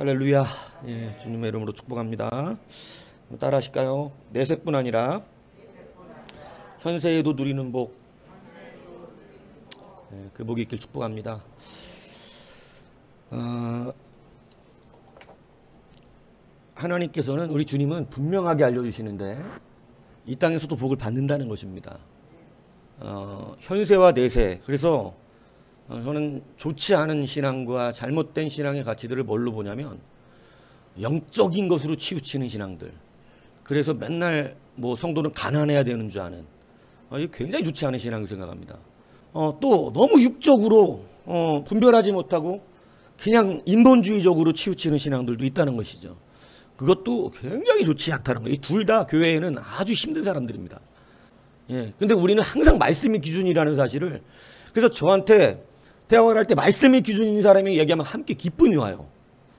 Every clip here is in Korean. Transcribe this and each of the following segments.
할렐루야. 예, 주님의 이름으로 축복합니다. 따라 하실까요? 내세뿐 아니라 현세에도 누리는 복, 예, 그 복이 있길 축복합니다. 하나님께서는, 우리 주님은 분명하게 알려주시는데 이 땅에서도 복을 받는다는 것입니다. 현세와 내세. 그래서 저는 좋지 않은 신앙과 잘못된 신앙의 가치들을 뭘로 보냐면 영적인 것으로 치우치는 신앙들. 그래서 맨날 뭐 성도는 가난해야 되는 줄 아는, 이게 굉장히 좋지 않은 신앙을 생각합니다. 또 너무 육적으로 분별하지 못하고 그냥 인본주의적으로 치우치는 신앙들도 있다는 것이죠. 그것도 굉장히 좋지 않다는 거예요. 이 둘 다 교회에는 아주 힘든 사람들입니다. 예. 근데 우리는 항상 말씀이 기준이라는 사실을, 그래서 저한테 대화를 할 때 말씀이 기준인 사람이 얘기하면 함께 기쁨이 와요.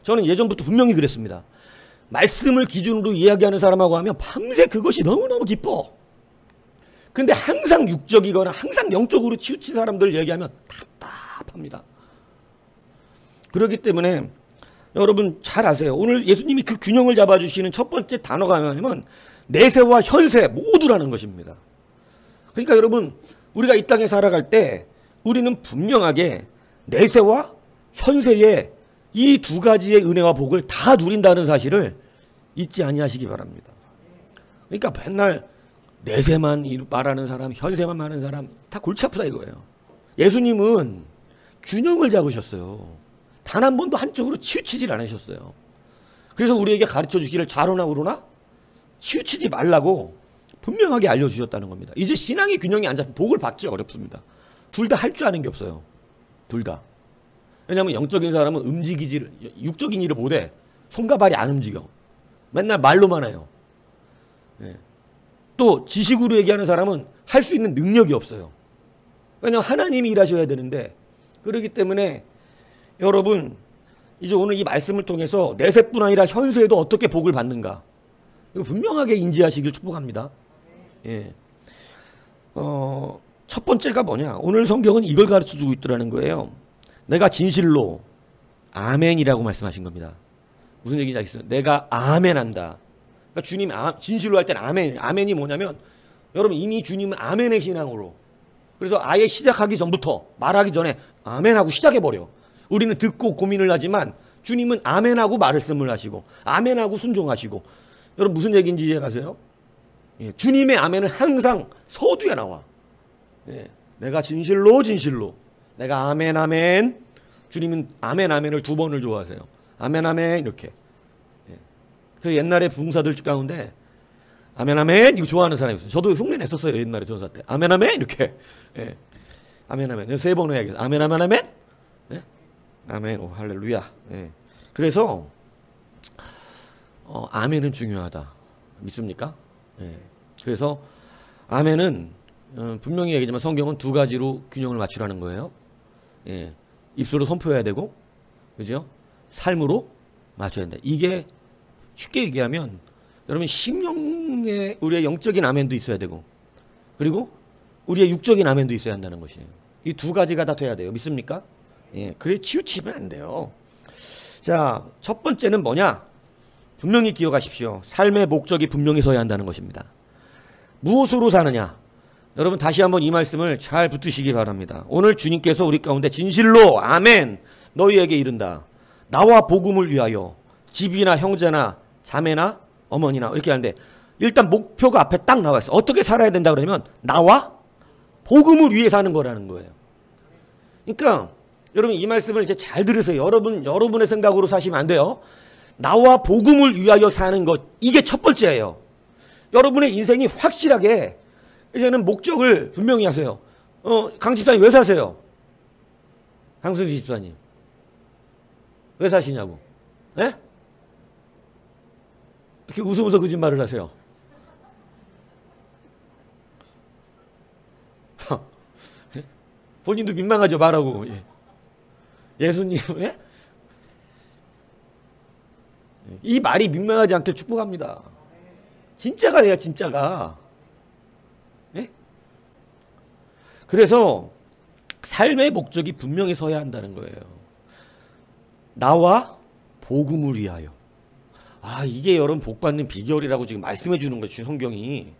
저는 예전부터 분명히 그랬습니다. 말씀을 기준으로 이야기하는 사람하고 하면 밤새 그것이 너무너무 기뻐. 근데 항상 육적이거나 항상 영적으로 치우친 사람들 얘기하면 답답합니다. 그렇기 때문에 여러분 잘 아세요. 오늘 예수님이 그 균형을 잡아주시는 첫 번째 단어가 뭐냐면 내세와 현세 모두라는 것입니다. 그러니까 여러분, 우리가 이 땅에 살아갈 때 우리는 분명하게 내세와 현세의 이 두 가지의 은혜와 복을 다 누린다는 사실을 잊지 아니하시기 바랍니다. 그러니까 맨날 내세만 말하는 사람, 현세만 말하는 사람 다 골치 아프다 이거예요. 예수님은 균형을 잡으셨어요. 단 한 번도 한쪽으로 치우치질 않으셨어요. 그래서 우리에게 가르쳐 주기를 좌로나 우로나 치우치지 말라고 분명하게 알려주셨다는 겁니다. 이제 신앙의 균형이 안 잡히면 복을 받기 어렵습니다. 둘 다 할 줄 아는 게 없어요. 둘 다. 왜냐하면 영적인 사람은 움직이지를, 육적인 일을 못해. 손과 발이 안 움직여. 맨날 말로만 해요. 예. 또 지식으로 얘기하는 사람은 할 수 있는 능력이 없어요. 왜냐하면 하나님이 일하셔야 되는데. 그렇기 때문에 여러분, 이제 오늘 이 말씀을 통해서 내세뿐 아니라 현세에도 어떻게 복을 받는가, 이거 분명하게 인지하시길 축복합니다. 예. 첫 번째가 뭐냐? 오늘 성경은 이걸 가르쳐 주고 있더라는 거예요. 내가 진실로 아멘이라고 말씀하신 겁니다. 무슨 얘기인지 알겠어요? 내가 아멘한다. 그러니까 주님 진실로 할 때는 아멘. 아멘이 뭐냐면, 여러분 이미 주님은 아멘의 신앙으로, 그래서 아예 시작하기 전부터, 말하기 전에 아멘하고 시작해버려. 우리는 듣고 고민을 하지만 주님은 아멘하고 말씀을 하시고 아멘하고 순종하시고. 여러분 무슨 얘기인지 이해가세요? 예, 주님의 아멘은 항상 서두에 나와. 예, 내가 진실로 진실로, 내가 아멘 아멘. 주님은 아멘 아멘을 두 번을 좋아하세요. 아멘 아멘 이렇게. 예. 그래서 옛날에 부흥사들 가운데 아멘 아멘 이거 좋아하는 사람이 있어요. 저도 흉내 냈었어요 옛날에 전사 때. 아멘 아멘 이렇게. 예. 아멘 아멘. 세 번 해야겠어요. 아멘 아멘 아멘. 예? 아멘. 오 할렐루야. 예. 그래서 아멘은 중요하다. 믿습니까? 예. 그래서 아멘은 분명히 얘기하지만 성경은 두 가지로 균형을 맞추라는 거예요. 예. 입술로 선포해야 되고, 그죠? 삶으로 맞춰야 된다. 이게 쉽게 얘기하면 여러분 심령의 우리의 영적인 아멘도 있어야 되고, 그리고 우리의 육적인 아멘도 있어야 한다는 것이에요. 이 두 가지가 다 돼야 돼요. 믿습니까? 예. 그래 치우치면 안 돼요. 자, 첫 번째는 뭐냐? 분명히 기억하십시오. 삶의 목적이 분명히 서야 한다는 것입니다. 무엇으로 사느냐? 여러분 다시 한번 이 말씀을 잘 붙으시기 바랍니다. 오늘 주님께서 우리 가운데 진실로 아멘 너희에게 이른다. 나와 복음을 위하여 집이나 형제나 자매나 어머니나 이렇게 하는데, 일단 목표가 앞에 딱 나와 있어. 어떻게 살아야 된다 그러면 나와 복음을 위해 사는 거라는 거예요. 그러니까 여러분 이 말씀을 이제 잘 들으세요. 여러분의 생각으로 사시면 안 돼요. 나와 복음을 위하여 사는 것, 이게 첫 번째예요. 여러분의 인생이 확실하게 이제는 목적을 분명히 하세요. 강 집사님 왜 사세요? 강승지 집사님 왜 사시냐고. 예? 이렇게 웃으면서 거짓말을 하세요. 본인도 민망하죠 말하고. 예. 예수님, 예? 이 말이 민망하지 않게 축복합니다. 진짜가 돼야 진짜가. 예? 그래서 삶의 목적이 분명히 서야 한다는 거예요. 나와 복음을 위하여. 이게 여러분 복받는 비결이라고 지금 말씀해 주는 거죠, 성경이.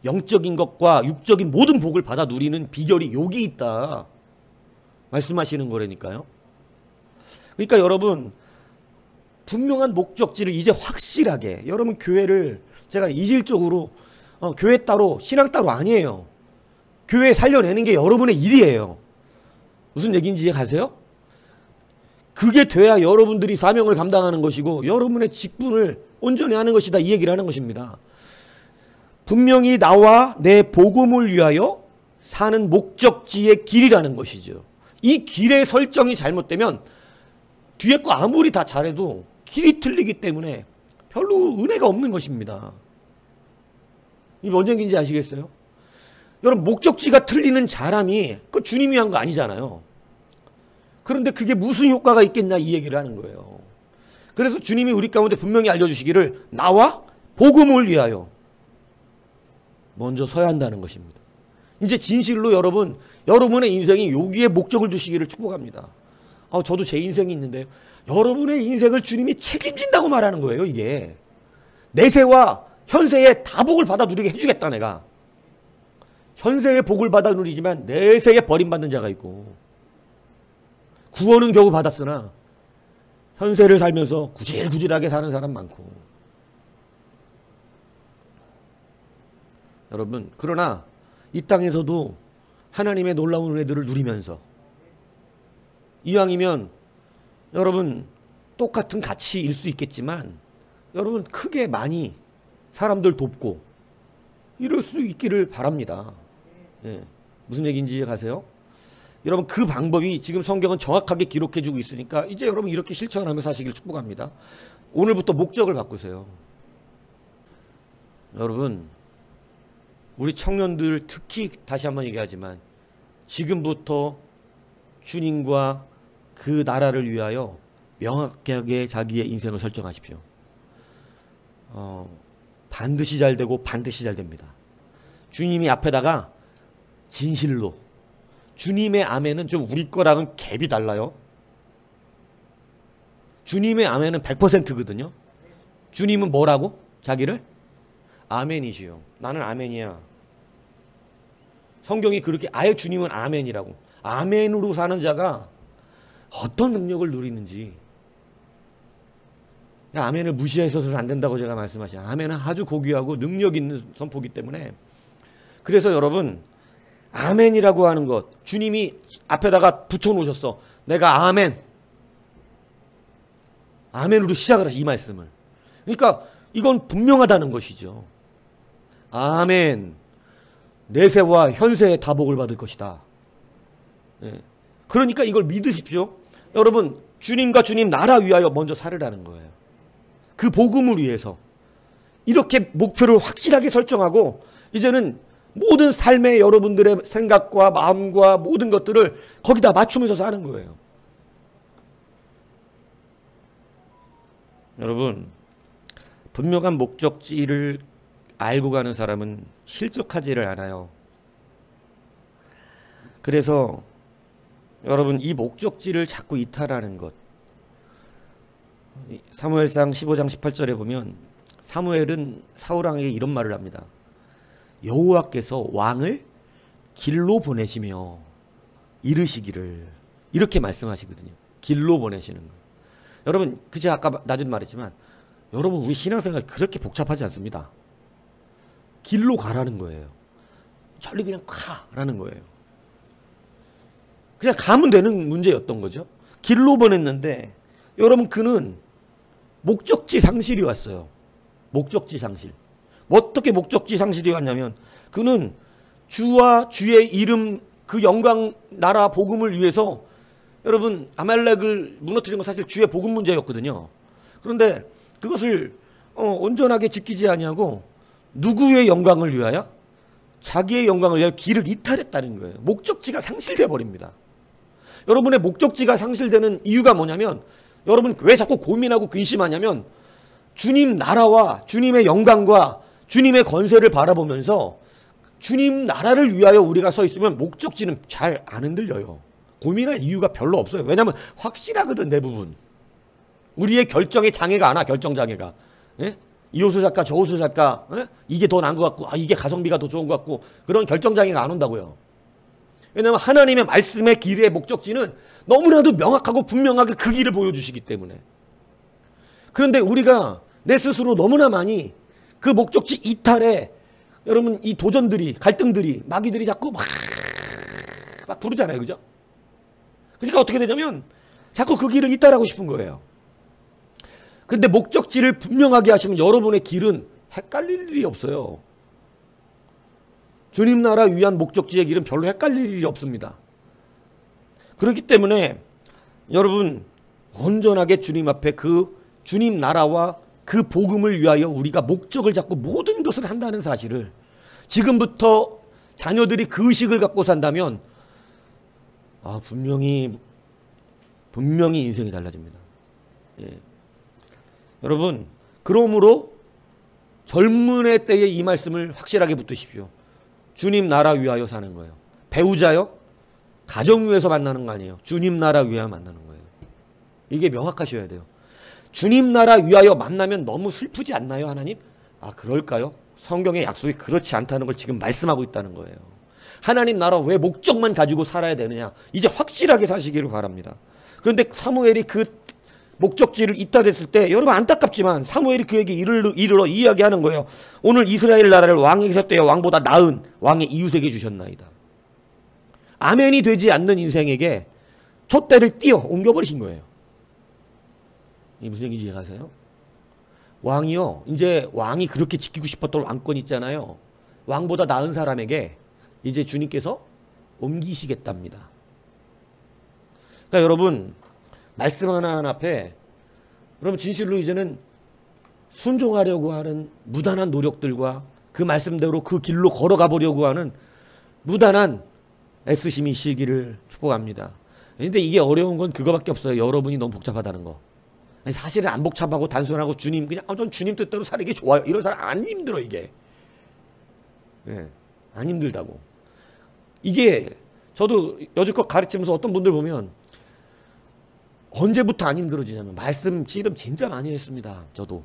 영적인 것과 육적인 모든 복을 받아 누리는 비결이 여기 있다 말씀하시는 거라니까요. 그러니까 여러분, 분명한 목적지를 이제 확실하게, 여러분 교회를 제가 이질적으로 교회 따로 신앙 따로 아니에요. 교회 살려내는 게 여러분의 일이에요. 무슨 얘기인지 이해 가세요? 그게 돼야 여러분들이 사명을 감당하는 것이고 여러분의 직분을 온전히 하는 것이다, 이 얘기를 하는 것입니다. 분명히 나와 내 복음을 위하여 사는 목적지의 길이라는 것이죠. 이 길의 설정이 잘못되면 뒤에 거 아무리 다 잘해도 길이 틀리기 때문에 별로 은혜가 없는 것입니다. 이게 뭔 얘기인지 아시겠어요? 여러분, 목적지가 틀리는 사람이 그 주님이 한 거 아니잖아요. 그런데 그게 무슨 효과가 있겠냐, 이 얘기를 하는 거예요. 그래서 주님이 우리 가운데 분명히 알려주시기를 나와 복음을 위하여 먼저 서야 한다는 것입니다. 이제 진실로 여러분, 여러분의 인생이 여기에 목적을 두시기를 축복합니다. 저도 제 인생이 있는데요. 여러분의 인생을 주님이 책임진다고 말하는 거예요, 이게. 내세와 현세의 다 복을 받아 누리게 해주겠다, 내가. 현세의 복을 받아 누리지만 내세에 버림받는 자가 있고, 구원은 겨우 받았으나 현세를 살면서 구질구질하게 사는 사람 많고. 여러분, 그러나 이 땅에서도 하나님의 놀라운 은혜들을 누리면서 이왕이면 여러분 똑같은 가치일 수 있겠지만 여러분 크게 많이 사람들 돕고 이럴 수 있기를 바랍니다. 예. 무슨 얘기인지 가세요? 여러분, 그 방법이 지금 성경은 정확하게 기록해주고 있으니까 이제 여러분 이렇게 실천하면서 사시길 축복합니다. 오늘부터 목적을 바꾸세요. 여러분, 우리 청년들 특히 다시 한번 얘기하지만 지금부터 주님과 그 나라를 위하여 명확하게 자기의 인생을 설정하십시오. 반드시 잘 되고 반드시 잘 됩니다. 주님이 앞에다가 진실로, 주님의 아멘은 좀 우리 거랑은 갭이 달라요. 주님의 아멘은 100%거든요. 주님은 뭐라고? 자기를? 아멘이지요. 나는 아멘이야. 성경이 그렇게 아예 주님은 아멘이라고. 아멘으로 사는 자가 어떤 능력을 누리는지. 아멘을 무시해서는 안 된다고 제가 말씀하시죠. 아멘은 아주 고귀하고 능력 있는 선포기 때문에. 그래서 여러분, 아멘이라고 하는 것, 주님이 앞에다가 붙여놓으셨어. 내가 아멘. 아멘으로 시작을 하시, 이 말씀을. 그러니까 이건 분명하다는 것이죠. 아멘. 내세와 현세의 다복을 받을 것이다. 예. 그러니까 이걸 믿으십시오. 여러분, 주님과 주님 나라 위하여 먼저 살으라는 거예요. 그 복음을 위해서. 이렇게 목표를 확실하게 설정하고 이제는 모든 삶의 여러분들의 생각과 마음과 모든 것들을 거기다 맞추면서 사는 거예요. 여러분, 분명한 목적지를 알고 가는 사람은 실족하지를 않아요. 그래서 여러분, 이 목적지를 자꾸 이탈하는 것. 사무엘상 15장 18절에 보면 사무엘은 사울왕에게 이런 말을 합니다. 여호와께서 왕을 길로 보내시며 이르시기를, 이렇게 말씀하시거든요. 길로 보내시는 거. 여러분, 제가 아까 낮은 말했지만 여러분, 우리 신앙생활 그렇게 복잡하지 않습니다. 길로 가라는 거예요. 저리 그냥 가라는 거예요. 그냥 가면 되는 문제였던 거죠. 길로 보냈는데 여러분, 그는 목적지 상실이 왔어요. 목적지 상실. 어떻게 목적지 상실이 왔냐면 그는 주와 주의 이름, 그 영광 나라 복음을 위해서, 여러분, 아말렉을 무너뜨린 건 사실 주의 복음 문제였거든요. 그런데 그것을 온전하게 지키지 아니하고 누구의 영광을 위하여? 자기의 영광을 위하여 길을 이탈했다는 거예요. 목적지가 상실돼 버립니다. 여러분의 목적지가 상실되는 이유가 뭐냐면, 여러분 왜 자꾸 고민하고 근심하냐면 주님 나라와 주님의 영광과 주님의 권세를 바라보면서 주님 나라를 위하여 우리가 서 있으면 목적지는 잘 안 흔들려요. 고민할 이유가 별로 없어요. 왜냐하면 확실하거든, 대부분. 우리의 결정에 장애가 안 와. 결정장애가. 예? 이 옷을 살까 저 옷을 살까, 예? 이게 더 나은 것 같고, 아, 이게 가성비가 더 좋은 것 같고, 그런 결정장애가 안 온다고요. 왜냐하면 하나님의 말씀의 길의 목적지는 너무나도 명확하고 분명하게 그 길을 보여주시기 때문에. 그런데 우리가 내 스스로 너무나 많이 그 목적지 이탈에, 여러분, 이 도전들이, 갈등들이, 마귀들이 자꾸 막 부르잖아요. 그죠? 그러니까 어떻게 되냐면 자꾸 그 길을 이탈하고 싶은 거예요. 그런데 목적지를 분명하게 하시면 여러분의 길은 헷갈릴 일이 없어요. 주님 나라 위한 목적지의 길은 별로 헷갈릴 일이 없습니다. 그렇기 때문에 여러분, 온전하게 주님 앞에 그 주님 나라와 그 복음을 위하여 우리가 목적을 잡고 모든 것을 한다는 사실을, 지금부터 자녀들이 그 의식을 갖고 산다면 분명히 인생이 달라집니다. 예. 여러분, 그러므로 젊은의 때에 이 말씀을 확실하게 붙드십시오. 주님 나라 위하여 사는 거예요. 배우자요? 가정 위에서 만나는 거 아니에요. 주님 나라 위하여 만나는 거예요. 이게 명확하셔야 돼요. 주님 나라 위하여 만나면 너무 슬프지 않나요, 하나님? 그럴까요? 성경의 약속이 그렇지 않다는 걸 지금 말씀하고 있다는 거예요. 하나님 나라 왜 목적만 가지고 살아야 되느냐? 이제 확실하게 사시기를 바랍니다. 그런데 사무엘이 그 목적지를 이탈했을 때, 여러분 안타깝지만 사무엘이 그에게 이르러 이야기하는 거예요. 오늘 이스라엘 나라를 왕에게서 떼어 왕보다 나은 왕의 이웃에게 주셨나이다. 아멘이 되지 않는 인생에게 촛대를 띄어 옮겨버리신 거예요. 이게 무슨 얘기인지 이해가세요? 왕이요, 이제 왕이 그렇게 지키고 싶었던 왕권 있잖아요. 왕보다 나은 사람에게 이제 주님께서 옮기시겠답니다. 그러니까 여러분, 말씀 하나하나 앞에 여러분 진실로 이제는 순종하려고 하는 무단한 노력들과 그 말씀대로 그 길로 걸어가 보려고 하는 무단한 애쓰심이 있으기를 축복합니다. 그런데 이게 어려운 건 그거밖에 없어요. 여러분이 너무 복잡하다는 거. 아니, 사실은 안 복잡하고 단순하고 주님 그냥 전 주님 뜻대로 사는 게 좋아요. 이런 사람 안 힘들어 이게. 네, 안 힘들다고. 이게 저도 여지껏 가르치면서 어떤 분들 보면 언제부터 안 힘들어지냐면 말씀 씨름 진짜 많이 했습니다. 저도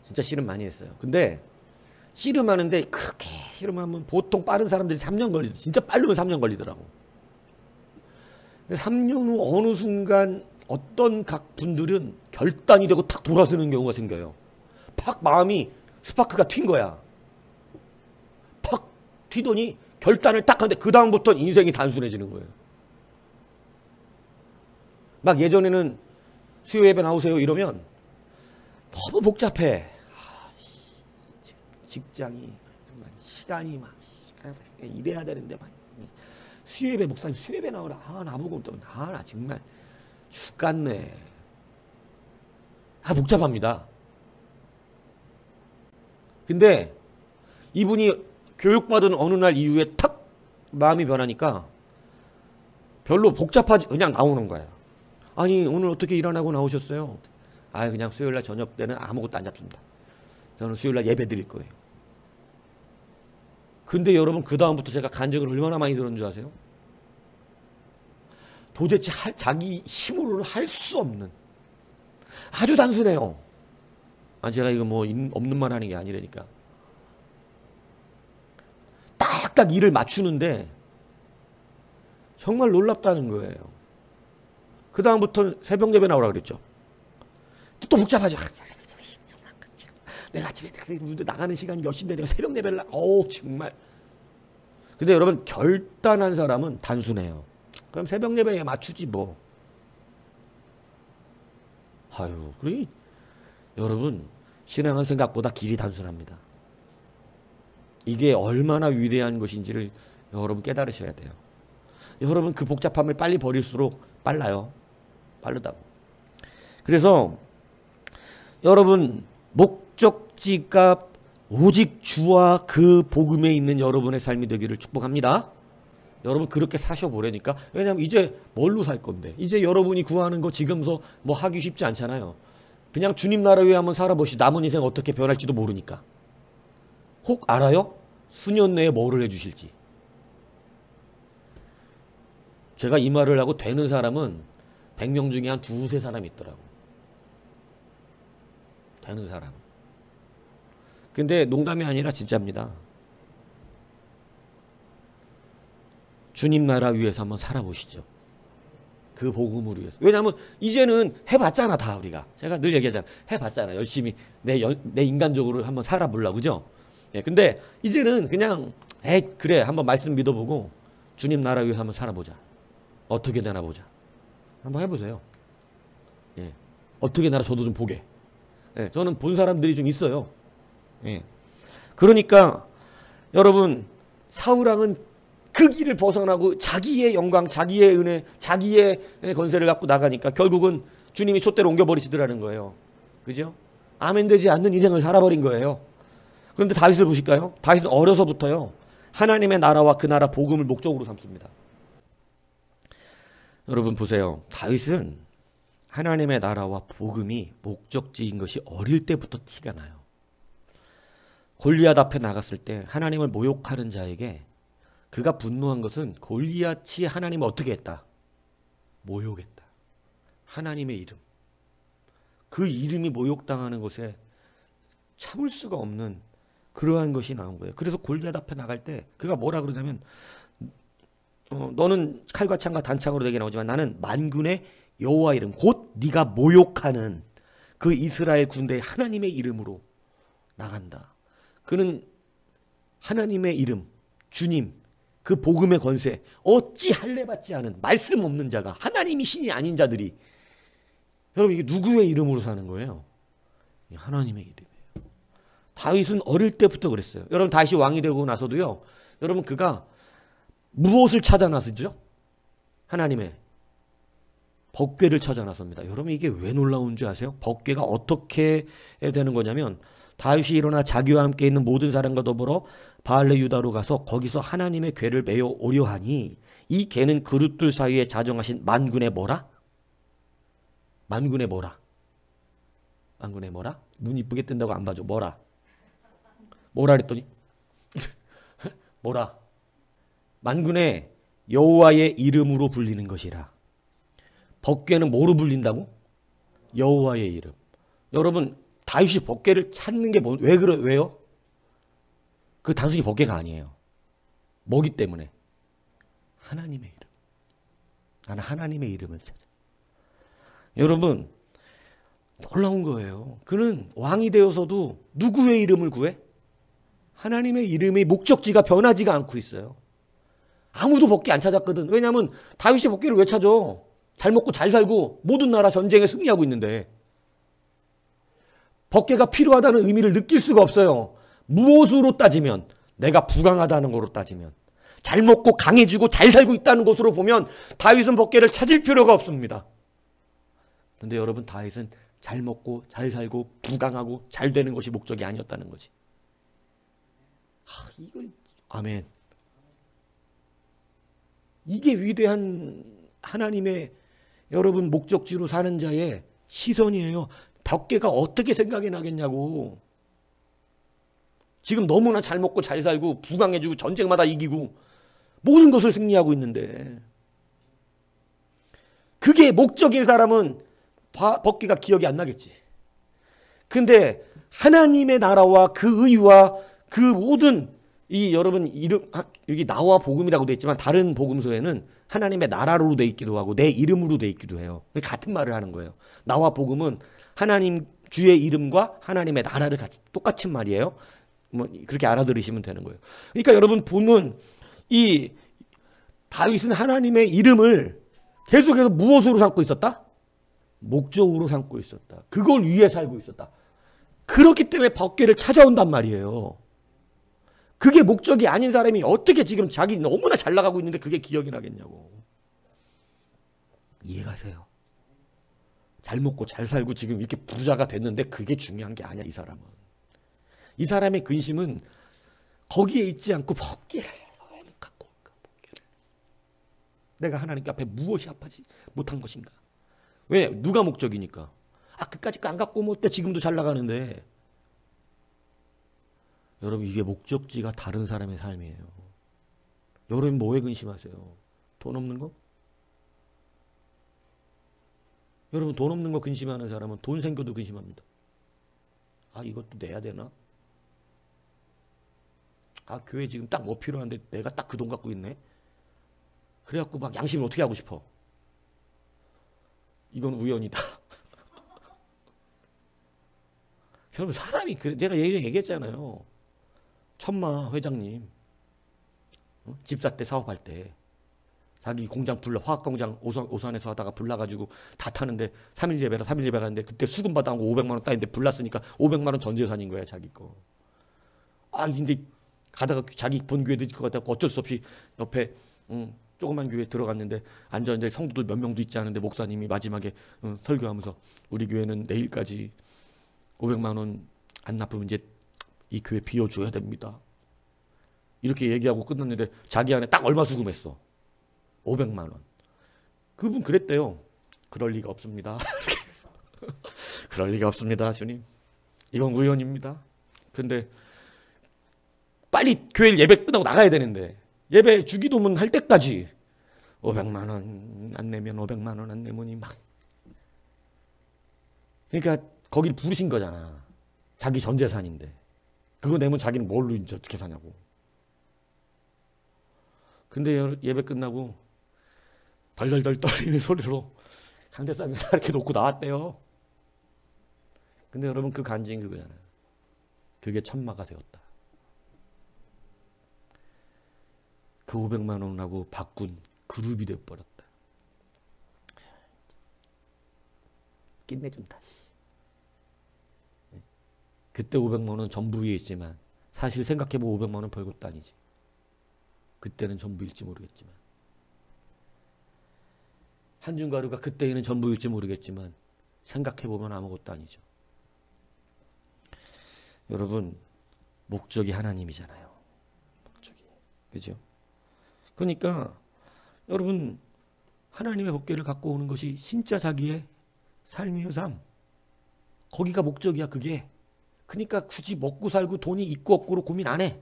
진짜 씨름 많이 했어요. 근데 씨름하는데 그렇게 씨름하면 보통 빠른 사람들이 3년 걸리죠. 진짜 빠르면 3년 걸리더라고. 3년 후 어느 순간 어떤 각 분들은 결단이 되고 탁 돌아서는 경우가 생겨요. 팍 마음이 스파크가 튄 거야. 팍 튀더니 결단을 딱 하는데 그 다음부터 인생이 단순해지는 거예요. 막 예전에는 수요 예배 나오세요 이러면 너무 복잡해. 직장이 시간이 막 이래야 되는데 막 수요 예배 목사님 수요 예배 나오라. 나보고 또 나 정말 죽겠네. 복잡합니다. 근데 이분이 교육받은 어느 날 이후에 탁 마음이 변하니까 별로 복잡하지 그냥 나오는 거예요. 아니 오늘 어떻게 일 안 하고 나오셨어요? 그냥 수요일날 저녁 때는 아무것도 안 잡습니다. 저는 수요일날 예배 드릴 거예요. 근데 여러분 그 다음부터 제가 간증을 얼마나 많이 들은 줄 아세요? 도대체 자기 힘으로는 할 수 없는 아주 단순해요. 제가 이거 뭐 없는 말 하는 게 아니라니까. 딱딱 일을 맞추는데 정말 놀랍다는 거예요. 그 다음부터 새벽 예배 나오라 그랬죠. 또 복잡하죠. 내가 아침에 나가는 시간이 몇 시인데 내가 새벽 예배를 정말. 근데 여러분 결단한 사람은 단순해요. 그럼 새벽 예배에 맞추지 뭐. 그래 여러분 신앙은 생각보다 길이 단순합니다. 이게 얼마나 위대한 것인지를 여러분 깨달으셔야 돼요. 여러분 그 복잡함을 빨리 버릴수록 빨라요. 빠르다고. 그래서 여러분 목적지가 오직 주와 그 복음에 있는 여러분의 삶이 되기를 축복합니다. 여러분 그렇게 사셔보려니까. 왜냐하면 이제 뭘로 살 건데. 이제 여러분이 구하는 거 지금서 뭐 하기 쉽지 않잖아요. 그냥 주님 나라 위에 한번 살아보시. 남은 인생 어떻게 변할지도 모르니까. 혹 알아요? 수년 내에 뭐를 해주실지. 제가 이 말을 하고 되는 사람은 100명 중에 한 두세 사람이 있더라고. 되는 사람. 근데 농담이 아니라 진짜입니다. 주님 나라 위해서 한번 살아보시죠. 그 복음을 위해서. 왜냐하면 이제는 해봤잖아, 다 우리가. 제가 늘 얘기하잖아. 해봤잖아. 열심히 내 인간적으로 한번 살아보려고, 그죠? 예, 근데 이제는 그냥 그래 한번 말씀 믿어보고 주님 나라 위해서 한번 살아보자. 어떻게 되나 보자. 한번 해보세요. 예, 어떻게 되나 저도 좀 보게. 예, 저는 본 사람들이 좀 있어요. 예. 그러니까 여러분 사울왕은 그 길을 벗어나고 자기의 영광, 자기의 은혜, 자기의 권세를 갖고 나가니까 결국은 주님이 촛대로 옮겨버리시더라는 거예요. 그죠? 아멘 되지 않는 인생을 살아버린 거예요. 그런데 다윗을 보실까요? 다윗은 어려서부터요. 하나님의 나라와 그 나라 복음을 목적으로 삼습니다. 여러분 보세요. 다윗은 하나님의 나라와 복음이 목적지인 것이 어릴 때부터 티가 나요. 골리앗 앞에 나갔을 때 하나님을 모욕하는 자에게 그가 분노한 것은 골리앗이 하나님을 어떻게 했다? 모욕했다. 하나님의 이름. 그 이름이 모욕당하는 것에 참을 수가 없는 그러한 것이 나온 거예요. 그래서 골리앗 앞에 나갈 때 그가 뭐라 그러냐면 너는 칼과 창과 단창으로 내게 나오지만 나는 만군의 여호와 이름 곧 네가 모욕하는 그 이스라엘 군대의 하나님의 이름으로 나간다. 그는 하나님의 이름, 주님, 그 복음의 권세 어찌 할례 받지 않은 말씀 없는 자가 하나님이 신이 아닌 자들이 여러분 이게 누구의 이름으로 사는 거예요? 하나님의 이름이에요. 다윗은 어릴 때부터 그랬어요. 여러분 다윗이 왕이 되고 나서도요. 여러분 그가 무엇을 찾아 나서죠? 하나님의 법궤를 찾아 나섭니다. 여러분 이게 왜 놀라운 줄 아세요? 법궤가 어떻게 되는 거냐면 다윗이 일어나 자기와 함께 있는 모든 사람과 더불어 바알레 유다로 가서 거기서 하나님의 궤를 메어 오려 하니 이 궤는 그릇들 사이에 자정하신 만군의 뭐라? 만군의 뭐라? 만군의 뭐라? 눈 이쁘게 뜬다고 안 봐줘. 뭐라? 뭐라 그랬더니 뭐라? 만군의 여호와의 이름으로 불리는 것이라. 법궤는 뭐로 불린다고? 여호와의 이름. 여러분 다윗이 법궤를 찾는 게 왜요? 그 단순히 법궤가 아니에요. 뭐기 때문에? 하나님의 이름. 나는 하나님의 이름을 찾아. 여러분 놀라운 거예요. 그는 왕이 되어서도 누구의 이름을 구해? 하나님의 이름의 목적지가 변하지가 않고 있어요. 아무도 법궤 안 찾았거든. 왜냐하면 다윗이 법궤를 왜 찾아? 잘 먹고 잘 살고 모든 나라 전쟁에 승리하고 있는데 법궤가 필요하다는 의미를 느낄 수가 없어요. 무엇으로 따지면 내가 부강하다는 거로 따지면 잘 먹고 강해지고 잘 살고 있다는 것으로 보면 다윗은 법궤를 찾을 필요가 없습니다. 그런데 여러분 다윗은 잘 먹고 잘 살고 부강하고 잘 되는 것이 목적이 아니었다는 거지. 이거 아멘. 이게 위대한 하나님의 여러분 목적지로 사는 자의 시선이에요. 법궤가 어떻게 생각이 나겠냐고. 지금 너무나 잘 먹고 잘 살고 부강해지고 전쟁마다 이기고 모든 것을 승리하고 있는데 그게 목적인 사람은 법궤가 기억이 안 나겠지. 근데 하나님의 나라와 그 의와 그 모든 이 여러분 이름 여기 나와 복음이라고 돼 있지만 다른 복음서에는 하나님의 나라로 돼 있기도 하고 내 이름으로 돼 있기도 해요. 같은 말을 하는 거예요. 나와 복음은 하나님 주의 이름과 하나님의 나라를 같이 똑같은 말이에요. 뭐 그렇게 알아들으시면 되는 거예요. 그러니까 여러분 보면 이 다윗은 하나님의 이름을 계속해서 무엇으로 삼고 있었다? 목적으로 삼고 있었다. 그걸 위해 살고 있었다. 그렇기 때문에 법궤를 찾아온단 말이에요. 그게 목적이 아닌 사람이 어떻게 지금 자기 너무나 잘 나가고 있는데 그게 기억이 나겠냐고. 이해가세요? 잘 먹고 잘 살고 지금 이렇게 부자가 됐는데 그게 중요한 게 아니야. 이 사람은. 이 사람의 근심은 거기에 있지 않고 법궤를 갖고 올까. 법궤를. 내가 하나님께 앞에 무엇이 합하지 못한 것인가. 왜? 누가 목적이니까. 그까짓 거 안 갖고 오면 어때? 지금도 잘 나가는데. 여러분 이게 목적지가 다른 사람의 삶이에요. 여러분 뭐에 근심하세요? 돈 없는 거? 여러분 돈 없는 거 근심하는 사람은 돈 생겨도 근심합니다. 아 이것도 내야 되나? 아 교회 지금 딱 뭐 필요한데 내가 딱 그 돈 갖고 있네? 그래갖고 막 양심을 어떻게 하고 싶어? 이건 우연이다. 여러분 사람이 그래. 내가 예전에 얘기했잖아요. 천마 회장님 집사 때 사업할 때 자기 공장 불러 화학공장 오산에서 하다가 불나가지고 다 타는데 3일 예배라 3일 예배 가는데 그때 수금 받아갖고 500만 원 따인데 불났으니까 500만 원 전 재산인 거야 자기 거. 아 근데 가다가 자기 본 교회 늦을 것 같아서 어쩔 수 없이 옆에 조그만 교회 들어갔는데 앉았는데 성도들 몇 명도 있지 않은데 목사님이 마지막에 설교하면서 우리 교회는 내일까지 500만 원 안 납부면 이제 이 교회 비워줘야 됩니다. 이렇게 얘기하고 끝났는데 자기 안에 딱 얼마 수금했어? 500만 원. 그분 그랬대요. 그럴 리가 없습니다. 그럴 리가 없습니다, 주님. 이건 우연입니다. 근데 빨리 교회 예배 끝나고 나가야 되는데 예배 주기도문 할 때까지 500만 원 안 내면 500만 원 안 내면이 막. 그러니까 거길 부르신 거잖아. 자기 전 재산인데. 그거 내면 자기는 뭘로 이제 어떻게 사냐고. 근데 예배 끝나고 덜덜덜 떨리는 소리로 강대상에다 이렇게 놓고 나왔대요. 근데 여러분 그 간증이 그거잖아요. 그게 천마가 되었다. 그 500만 원하고 바꾼 그룹이 되어버렸다. 끝내준다. 그때 500만 원은 전부 위에 있지만 사실 생각해보면 500만 원 별것도 아니지. 그때는 전부일지 모르겠지만 한중가루가 그때에는 전부일지 모르겠지만 생각해보면 아무것도 아니죠. 여러분 목적이 하나님이잖아요. 목적이. 그죠? 그러니까 여러분 하나님의 법궤를 갖고 오는 것이 진짜 자기의 삶이요 삶. 거기가 목적이야 그게. 그러니까 굳이 먹고 살고 돈이 있고 없고로 고민 안 해.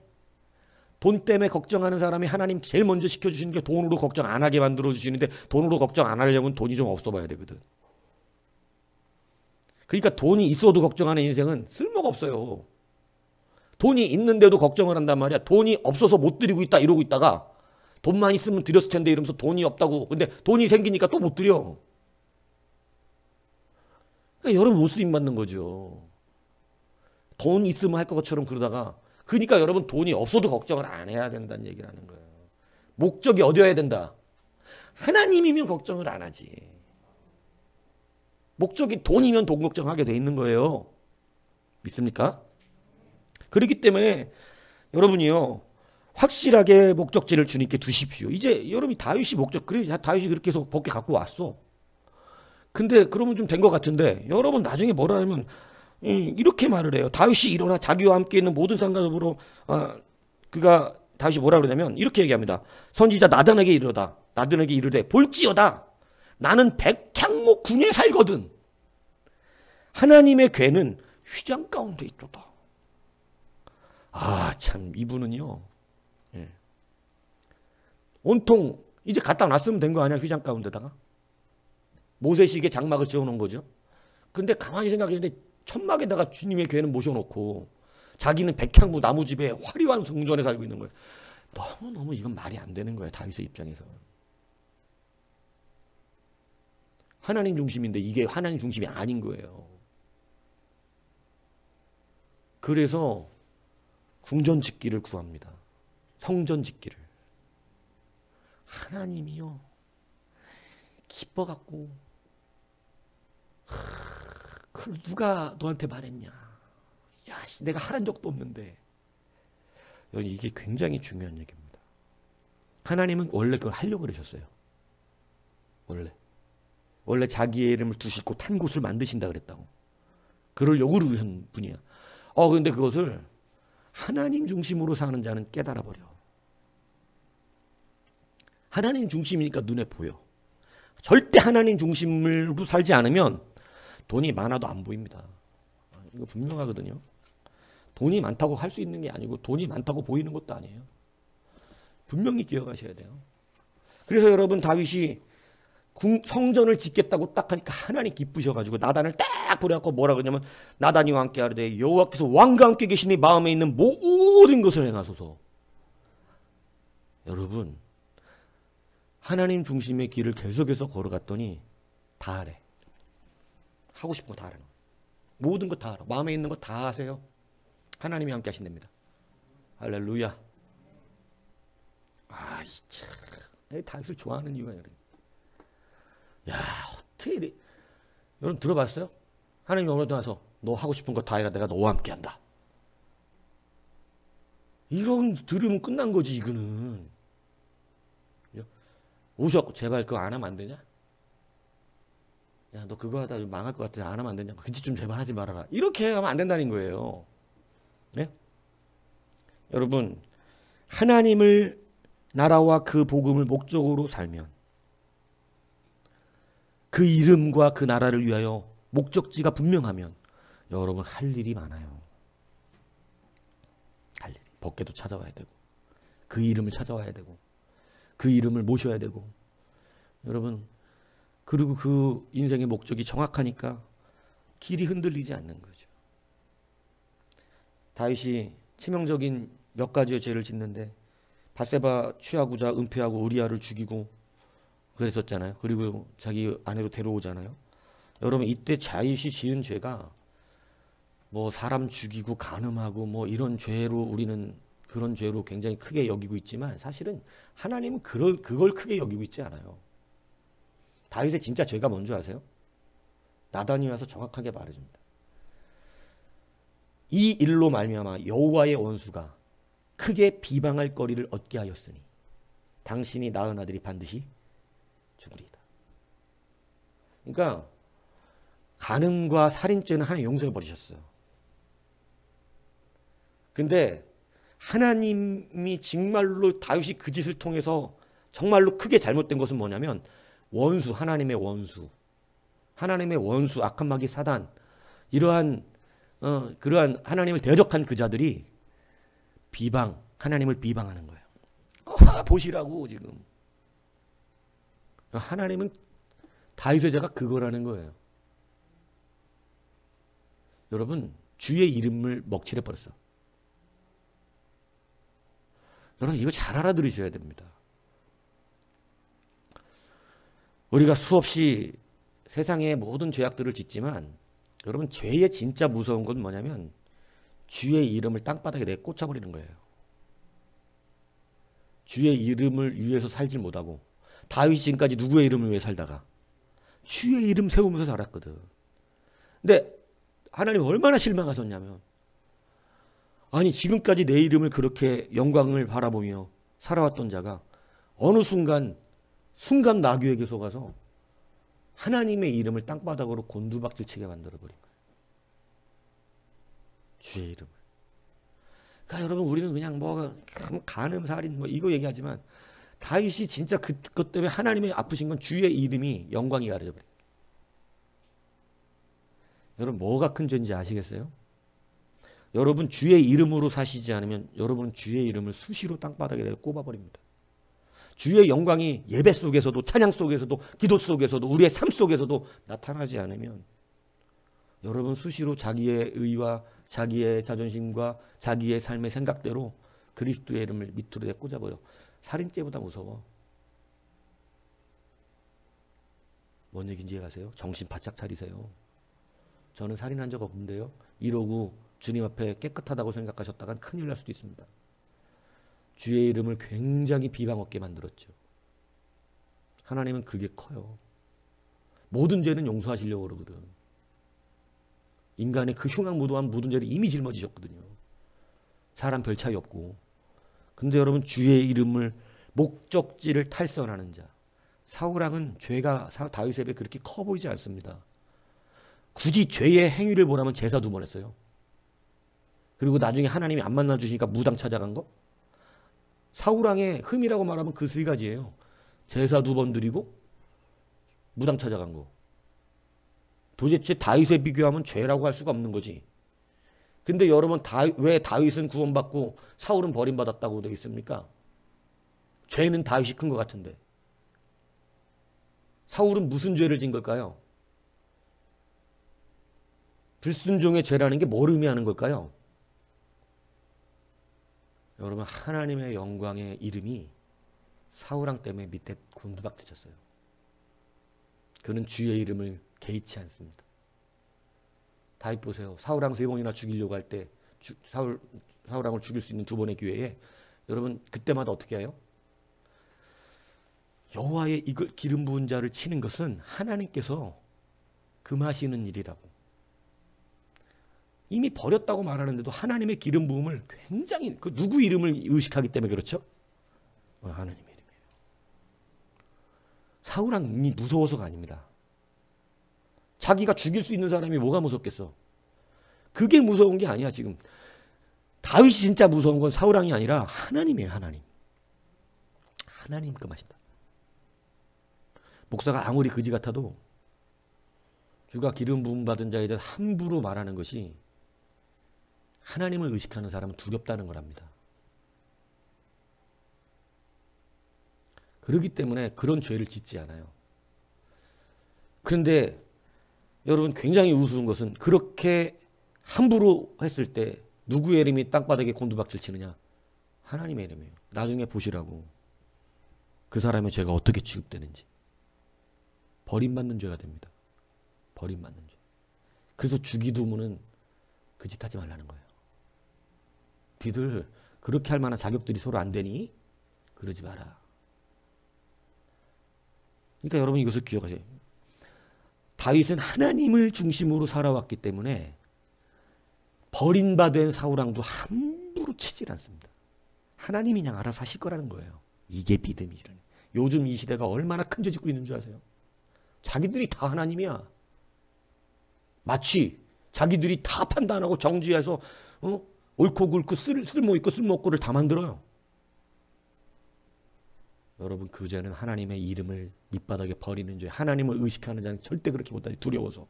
돈 때문에 걱정하는 사람이 하나님 제일 먼저 시켜주시는 게 돈으로 걱정 안 하게 만들어주시는데 돈으로 걱정 안 하려면 돈이 좀 없어 봐야 되거든. 그러니까 돈이 있어도 걱정하는 인생은 쓸모가 없어요. 돈이 있는데도 걱정을 한단 말이야. 돈이 없어서 못 드리고 있다 이러고 있다가 돈만 있으면 드렸을 텐데 이러면서 돈이 없다고. 근데 돈이 생기니까 또 못 드려. 그러니까 여러분 못 쓰임 받는 거죠. 돈 있으면 할 것처럼 그러다가 그러니까 여러분 돈이 없어도 걱정을 안 해야 된다는 얘기를 하는 거예요. 목적이 어디여야 된다? 하나님이면 걱정을 안 하지. 목적이 돈이면 돈 걱정하게 돼 있는 거예요. 믿습니까? 그렇기 때문에 여러분이요. 확실하게 목적지를 주님께 두십시오. 이제 여러분이 다윗이 목적 그래 다윗이 그렇게 해서 법궤 갖고 왔어. 근데 그러면 좀 된 것 같은데 여러분 나중에 뭐라 하면 이렇게 말을 해요. 다윗이 일어나 자기와 함께 있는 모든 상관으로 그가 다윗이 뭐라 그러냐면 이렇게 얘기합니다. 선지자 나단에게 이르다. 나단에게 이르되 볼지어다. 나는 백향목 궁에 살거든. 하나님의 궤는 휘장 가운데 있도다. 아 참 이분은요. 온통 이제 갖다 놨으면 된 거 아니야 휘장 가운데다가. 모세식의 장막을 지어놓은 거죠. 근데 가만히 생각했는데 천막에다가 주님의 궤는 모셔놓고 자기는 백향무 나무집에 화려한 성전에 살고 있는 거예요. 너무 이건 말이 안 되는 거예요. 다윗의 입장에서. 하나님 중심인데 이게 하나님 중심이 아닌 거예요. 그래서 궁전 짓기를 구합니다. 성전 짓기를. 하나님이요. 기뻐갖고 그걸 누가 너한테 말했냐. 야, 내가 하란 적도 없는데. 여러분 이게 굉장히 중요한 얘기입니다. 하나님은 원래 그걸 하려고 그러셨어요. 원래 자기의 이름을 두시고 탄 곳을 만드신다 그랬다고. 그러려고 그러신 분이야. 근데 그것을 하나님 중심으로 사는 자는 깨달아 버려. 하나님 중심이니까 눈에 보여. 절대 하나님 중심으로 살지 않으면 돈이 많아도 안 보입니다. 이거 분명하거든요. 돈이 많다고 할 수 있는 게 아니고 돈이 많다고 보이는 것도 아니에요. 분명히 기억하셔야 돼요. 그래서 여러분 다윗이 성전을 짓겠다고 딱 하니까 하나님 기쁘셔가지고 나단을 딱 보내갖고 뭐라 그러냐면 나단이와 함께 하르되 여호와께서 왕과 함께 계시니 마음에 있는 모든 것을 행하소서. 여러분 하나님 중심의 길을 계속해서 걸어갔더니 다 하래. 하고 싶은 거 다 하라. 모든 거 다 하라. 마음에 있는 거 다 하세요. 하나님이 함께 하신답니다. 할렐루야. 아, 참. 다윗을 좋아하는 이유가 이래. 야, 어떻게 이래. 여러분 들어봤어요? 하나님이 어느 날 와서 너 하고 싶은 거 다 해라. 내가 너와 함께 한다. 이런 들으면 끝난 거지 이거는. 오셔갖고 제발 그거 안 하면 안 되냐? 야, 너 그거 하다 망할 것 같아. 안 하면 안 되냐? 그 짓 좀 제발 하지 말아라. 이렇게 하면 안 된다는 거예요. 네? 여러분, 하나님을 나라와 그 복음을 목적으로 살면 그 이름과 그 나라를 위하여 목적지가 분명하면 여러분 할 일이 많아요. 할 일이. 법궤도 찾아와야 되고 그 이름을 찾아와야 되고 그 이름을 모셔야 되고 여러분 그리고 그 인생의 목적이 정확하니까 길이 흔들리지 않는 거죠. 다윗이 치명적인 몇 가지의 죄를 짓는데 밧세바 취하고자 은폐하고 우리아를 죽이고 그랬었잖아요. 그리고 자기 아내로 데려오잖아요. 여러분 이때 다윗이 지은 죄가 뭐 사람 죽이고 간음하고 뭐 이런 죄로 우리는 그런 죄로 굉장히 크게 여기고 있지만 사실은 하나님은 그걸 크게 여기고 있지 않아요. 다윗의 진짜 죄가 뭔지 아세요? 나단이 와서 정확하게 말해줍니다. 이 일로 말미암아 여호와의 원수가 크게 비방할 거리를 얻게 하였으니 당신이 낳은 아들이 반드시 죽으리이다. 그러니까 간음과 살인죄는 하나님 용서해 버리셨어요. 근데 하나님이 정말로 다윗이 그 짓을 통해서 정말로 크게 잘못된 것은 뭐냐면 원수, 하나님의 원수, 악한 마귀 사단, 이러한 그러한 하나님을 대적한 그 자들이 하나님을 비방하는 거예요. 보시라고 지금. 하나님은 다윗의 죄가 그거라는 거예요. 여러분 주의 이름을 먹칠해 버렸어. 여러분 이거 잘 알아들으셔야 됩니다. 우리가 수없이 세상의 모든 죄악들을 짓지만 여러분 죄의 진짜 무서운 건 뭐냐면 주의 이름을 땅바닥에 내 꽂아버리는 거예요. 주의 이름을 위해서 살질 못하고 다윗이 지금까지 누구의 이름을 위해 살다가 주의 이름 세우면서 살았거든. 근데 하나님 얼마나 실망하셨냐면 아니 지금까지 내 이름을 그렇게 영광을 바라보며 살아왔던 자가 어느 순간 나귀에게 속아서 하나님의 이름을 땅바닥으로 곤두박질 치게 만들어버린 거예요. 주의 이름을. 그러니까 여러분 우리는 그냥 뭐 간음 살인 뭐 이거 얘기하지만 다윗이 진짜 그것 때문에 하나님이 아프신 건 주의 이름이 영광이 가려져 버려요. 여러분 뭐가 큰 죄인지 아시겠어요? 여러분 주의 이름으로 사시지 않으면 여러분은 주의 이름을 수시로 땅바닥에 꼽아버립니다. 주의 영광이 예배 속에서도 찬양 속에서도 기도 속에서도 우리의 삶 속에서도 나타나지 않으면 여러분 수시로 자기의 의와 자기의 자존심과 자기의 삶의 생각대로 그리스도의 이름을 밑으로 꽂아버려. 살인죄보다 무서워. 뭔 얘기인지 이해가세요? 정신 바짝 차리세요. 저는 살인한 적 없는데요. 이러고 주님 앞에 깨끗하다고 생각하셨다간 큰일 날 수도 있습니다. 주의 이름을 굉장히 비방 없게 만들었죠. 하나님은 그게 커요. 모든 죄는 용서하시려고 그러거든. 인간의 그 흉악무도한 모든 죄를 이미 짊어지셨거든요. 사람 별 차이 없고. 근데 여러분 주의 이름을 목적지를 탈선하는 자. 사울왕은 죄가 다윗에 비해 그렇게 커 보이지 않습니다. 굳이 죄의 행위를 보라면 제사 2번 했어요. 그리고 나중에 하나님이 안 만나주시니까 무당 찾아간 거. 사울왕의 흠이라고 말하면 그 3가지예요. 제사 2번 드리고 무당 찾아간 거. 도대체 다윗에 비교하면 죄라고 할 수가 없는 거지. 근데 여러분 왜 다윗은 구원받고 사울은 버림받았다고 되어 있습니까? 죄는 다윗이 큰 것 같은데. 사울은 무슨 죄를 진 걸까요? 불순종의 죄라는 게 뭘 의미하는 걸까요? 여러분, 하나님의 영광의 이름이 사울왕 때문에 밑에 곤두박질쳤어요. 그는 주의 이름을 개의치 않습니다. 다윗 보세요. 사울왕 3번이나 죽이려고 할 때 사울왕을 죽일 수 있는 2번의 기회에 여러분 그때마다 어떻게 해요? 여호와의 이걸 기름 부은 자를 치는 것은 하나님께서 금하시는 일이라고. 이미 버렸다고 말하는데도 하나님의 기름 부음을 굉장히 그 누구 이름을 의식하기 때문에 그렇죠? 하나님의 이름이에요. 사울왕이 무서워서가 아닙니다. 자기가 죽일 수 있는 사람이 뭐가 무섭겠어? 그게 무서운 게 아니야. 지금 다윗이 진짜 무서운 건 사울왕이 아니라 하나님이에요. 하나님. 하나님 금하신다. 목사가 아무리 그지 같아도 주가 기름 부음 받은 자에 대해 함부로 말하는 것이 하나님을 의식하는 사람은 두렵다는 거랍니다. 그렇기 때문에 그런 죄를 짓지 않아요. 그런데 여러분 굉장히 우스운 것은 그렇게 함부로 했을 때 누구의 이름이 땅바닥에 곤두박질 치느냐? 하나님의 이름이에요. 나중에 보시라고. 그 사람의 죄가 어떻게 취급되는지. 버림받는 죄가 됩니다. 버림받는 죄. 그래서 주기도문은 그 짓 하지 말라는 거예요. 니들 그렇게 할 만한 자격들이 서로 안 되니 그러지 마라. 그러니까 여러분 이것을 기억하세요. 다윗은 하나님을 중심으로 살아왔기 때문에 버림받은 사울왕도 함부로 치질 않습니다. 하나님이 그냥 알아서 하실 거라는 거예요. 이게 믿음이라는. 요즘 이 시대가 얼마나 큰 죄 짓고 있는 줄 아세요? 자기들이 다 하나님이야. 마치 자기들이 다 판단하고 정지해서 옳고 굵고 쓸모있고 쓸모없고를 다 만들어요. 여러분 그 죄는 하나님의 이름을 밑바닥에 버리는 죄. 하나님을 의식하는 자는 절대 그렇게 못하지. 두려워서.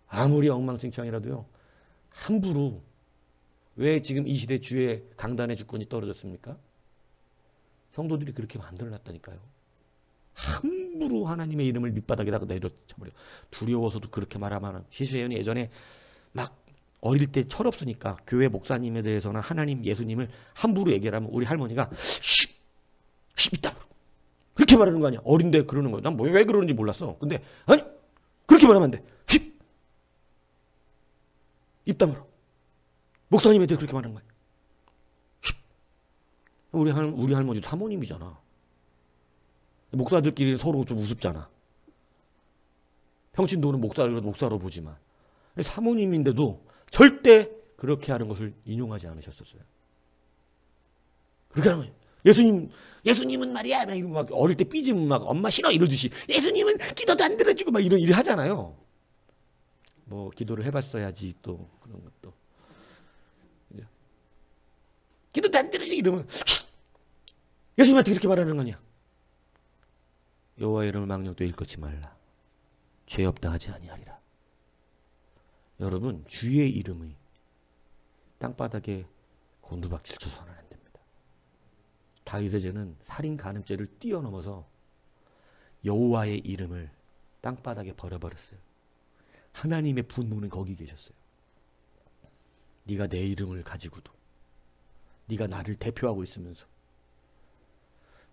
아무리 엉망진창이라도요. 함부로. 왜 지금 이 시대 주의 강단의 주권이 떨어졌습니까? 성도들이 그렇게 만들어놨다니까요. 함부로 하나님의 이름을 밑바닥에다가 내려쳐버려. 두려워서도 그렇게 말하면 시세연이 예전에 막 어릴 때 철없으니까 교회 목사님에 대해서는 하나님 예수님을 함부로 얘기하면 우리 할머니가 있다 그렇게 말하는 거 아니야. 어린데 그러는 거야. 난 왜 그러는지 몰랐어. 근데 아니 그렇게 말하면 안 돼. 입 다물어. 목사님에 대해 그렇게 말하는 거야. 우리 할머니도 사모님이잖아. 목사들끼리 서로 좀 우습잖아. 평신도는 목사로 보지만 사모님인데도 절대 그렇게 하는 것을 인용하지 않으셨었어요. 그렇게 하는 거예요. 예수님은 말이야. 막 이러고 막 어릴 때 삐지면 막 엄마 싫어 이러듯이 예수님은 기도도 안 들어주고 막 이런 일 하잖아요. 뭐 기도를 해봤어야지 또 그런 것도. 기도도 안 들어주고 이러면 예수님한테 그렇게 말하는 거냐. 여호와의 이름을 망령되이 일컫지 말라. 죄 없다 하지 아니하리라. 여러분 주의 이름이 땅바닥에 곤두박질 쳐서는 안 됩니다. 다윗의 죄는 살인 간음죄를 뛰어넘어서 여호와의 이름을 땅바닥에 버려버렸어요. 하나님의 분노는 거기 계셨어요. 네가 내 이름을 가지고도 네가 나를 대표하고 있으면서.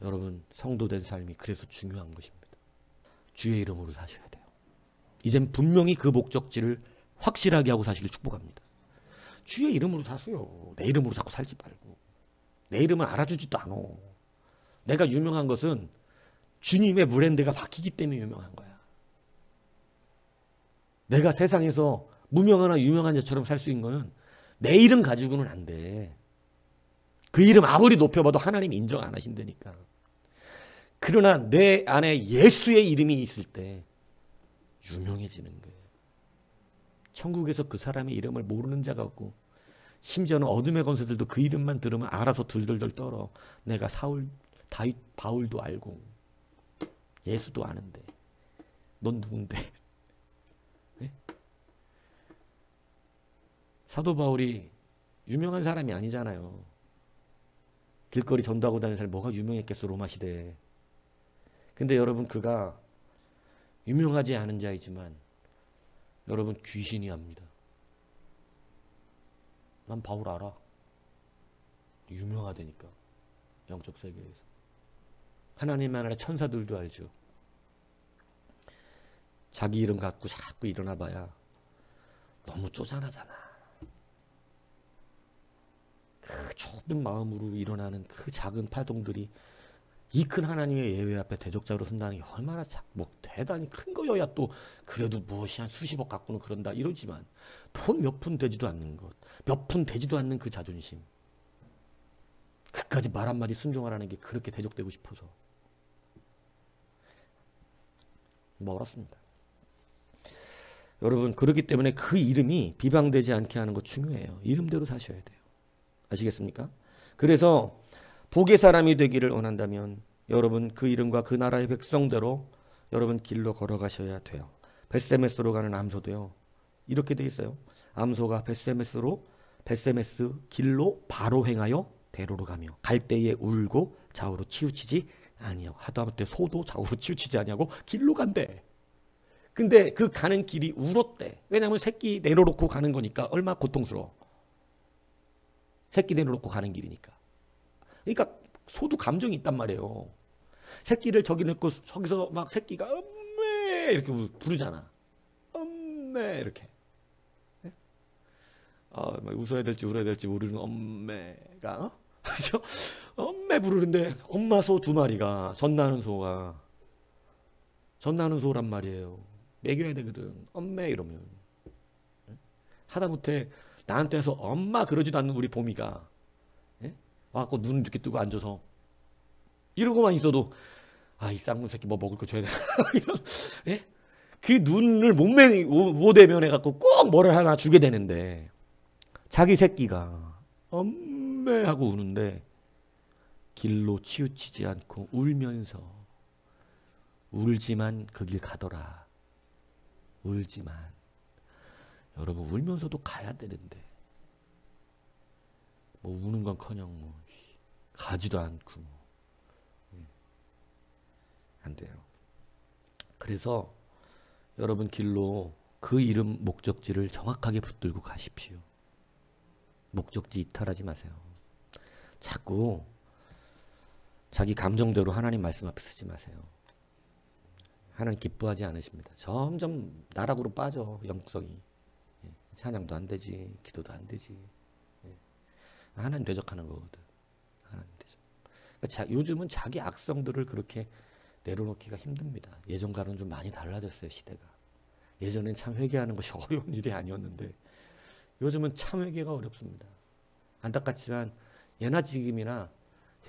여러분 성도된 삶이 그래서 중요한 것입니다. 주의 이름으로 사셔야 돼요. 이젠 분명히 그 목적지를 확실하게 하고 사시길 축복합니다. 주의 이름으로 사세요. 내 이름으로 자꾸 살지 말고. 내 이름은 알아주지도 않아. 내가 유명한 것은 주님의 브랜드가 바뀌기 때문에 유명한 거야. 내가 세상에서 무명하나 유명한 자처럼 살 수 있는 거는 내 이름 가지고는 안 돼. 그 이름 아무리 높여봐도 하나님이 인정 안 하신다니까. 그러나 내 안에 예수의 이름이 있을 때 유명해지는 거예요. 천국에서 그 사람의 이름을 모르는 자가 없고 심지어는 어둠의 권세들도 그 이름만 들으면 알아서 들들들 떨어. 내가 사울, 다윗, 바울도 알고 예수도 아는데 넌 누군데? 네? 사도 바울이 유명한 사람이 아니잖아요. 길거리 전도하고 다니는 사람이 뭐가 유명했겠어 로마 시대에. 근데 여러분 그가 유명하지 않은 자이지만 여러분 귀신이 합니다. 난 바울 알아. 유명하다니까. 영적 세계에서. 하나님 나라의 천사들도 알죠. 자기 이름 갖고 자꾸 일어나 봐야 너무 쪼잔하잖아. 그 좁은 마음으로 일어나는 그 작은 파동들이 이 큰 하나님의 예외 앞에 대적자로 선다는 게 얼마나 뭐 대단히 큰 거여야 또 그래도 무엇이 한 수십억 갖고는 그런다 이러지만 돈 몇 푼 되지도 않는 것, 몇 푼 되지도 않는 그 자존심, 그까지 말 한마디 순종하라는 게 그렇게 대적되고 싶어서 멀었습니다. 여러분 그렇기 때문에 그 이름이 비방되지 않게 하는 것 중요해요. 이름대로 사셔야 돼요. 아시겠습니까? 그래서 복의 사람이 되기를 원한다면 여러분 그 이름과 그 나라의 백성대로 여러분 길로 걸어가셔야 돼요. 벳세메스로 가는 암소도요. 이렇게 돼 있어요. 암소가 벳세메스 길로 바로 행하여 대로로 가며 갈 때에 울고 좌우로 치우치지 아니하고 하다못해 소도 좌우로 치우치지 아니하고 길로 간대. 근데 그 가는 길이 울었대. 왜냐하면 새끼 내려놓고 가는 거니까 얼마나 고통스러워. 새끼 내려놓고 가는 길이니까. 그러니까 소도 감정이 있단 말이에요. 새끼를 저기 넣고 저기서 막 새끼가 엄매 이렇게 부르잖아. 엄매 이렇게. 웃어야 될지 울어야 될지 모르는 엄매가 그렇죠? 엄매 부르는데 엄마 소 두 마리가 젖나는 소란 말이에요. 먹여야 되거든. 엄매 이러면 하다못해 나한테서 엄마 그러지도 않는 우리 봄이가 와갖고 눈 이렇게 뜨고 앉아서 이러고만 있어도 이 쌍놈 새끼 뭐 먹을 거 줘야 되나 이런 그 눈을 못 외면해갖고 꼭 뭐를 하나 주게 되는데 자기 새끼가 엄매 하고 우는데 길로 치우치지 않고 울면서 울지만 그 길 가더라. 울지만 여러분 울면서도 가야 되는데 뭐 우는 건커녕 뭐 가지도 않고 안 돼요. 그래서 여러분 길로 그 이름 목적지를 정확하게 붙들고 가십시오. 목적지 이탈하지 마세요. 자꾸 자기 감정대로 하나님 말씀 앞에 쓰지 마세요. 하나님 기뻐하지 않으십니다. 점점 나락으로 빠져 영성이. 찬양도 안 되지, 기도도 안 되지. 하나님 대적하는 거거든. 하나님 대적. 그러니까 요즘은 자기 악성들을 그렇게 내려놓기가 힘듭니다. 예전과는 좀 많이 달라졌어요, 시대가. 예전엔 참 회개하는 것이 어려운 일이 아니었는데 요즘은 참 회개가 어렵습니다. 안타깝지만 예나 지금이나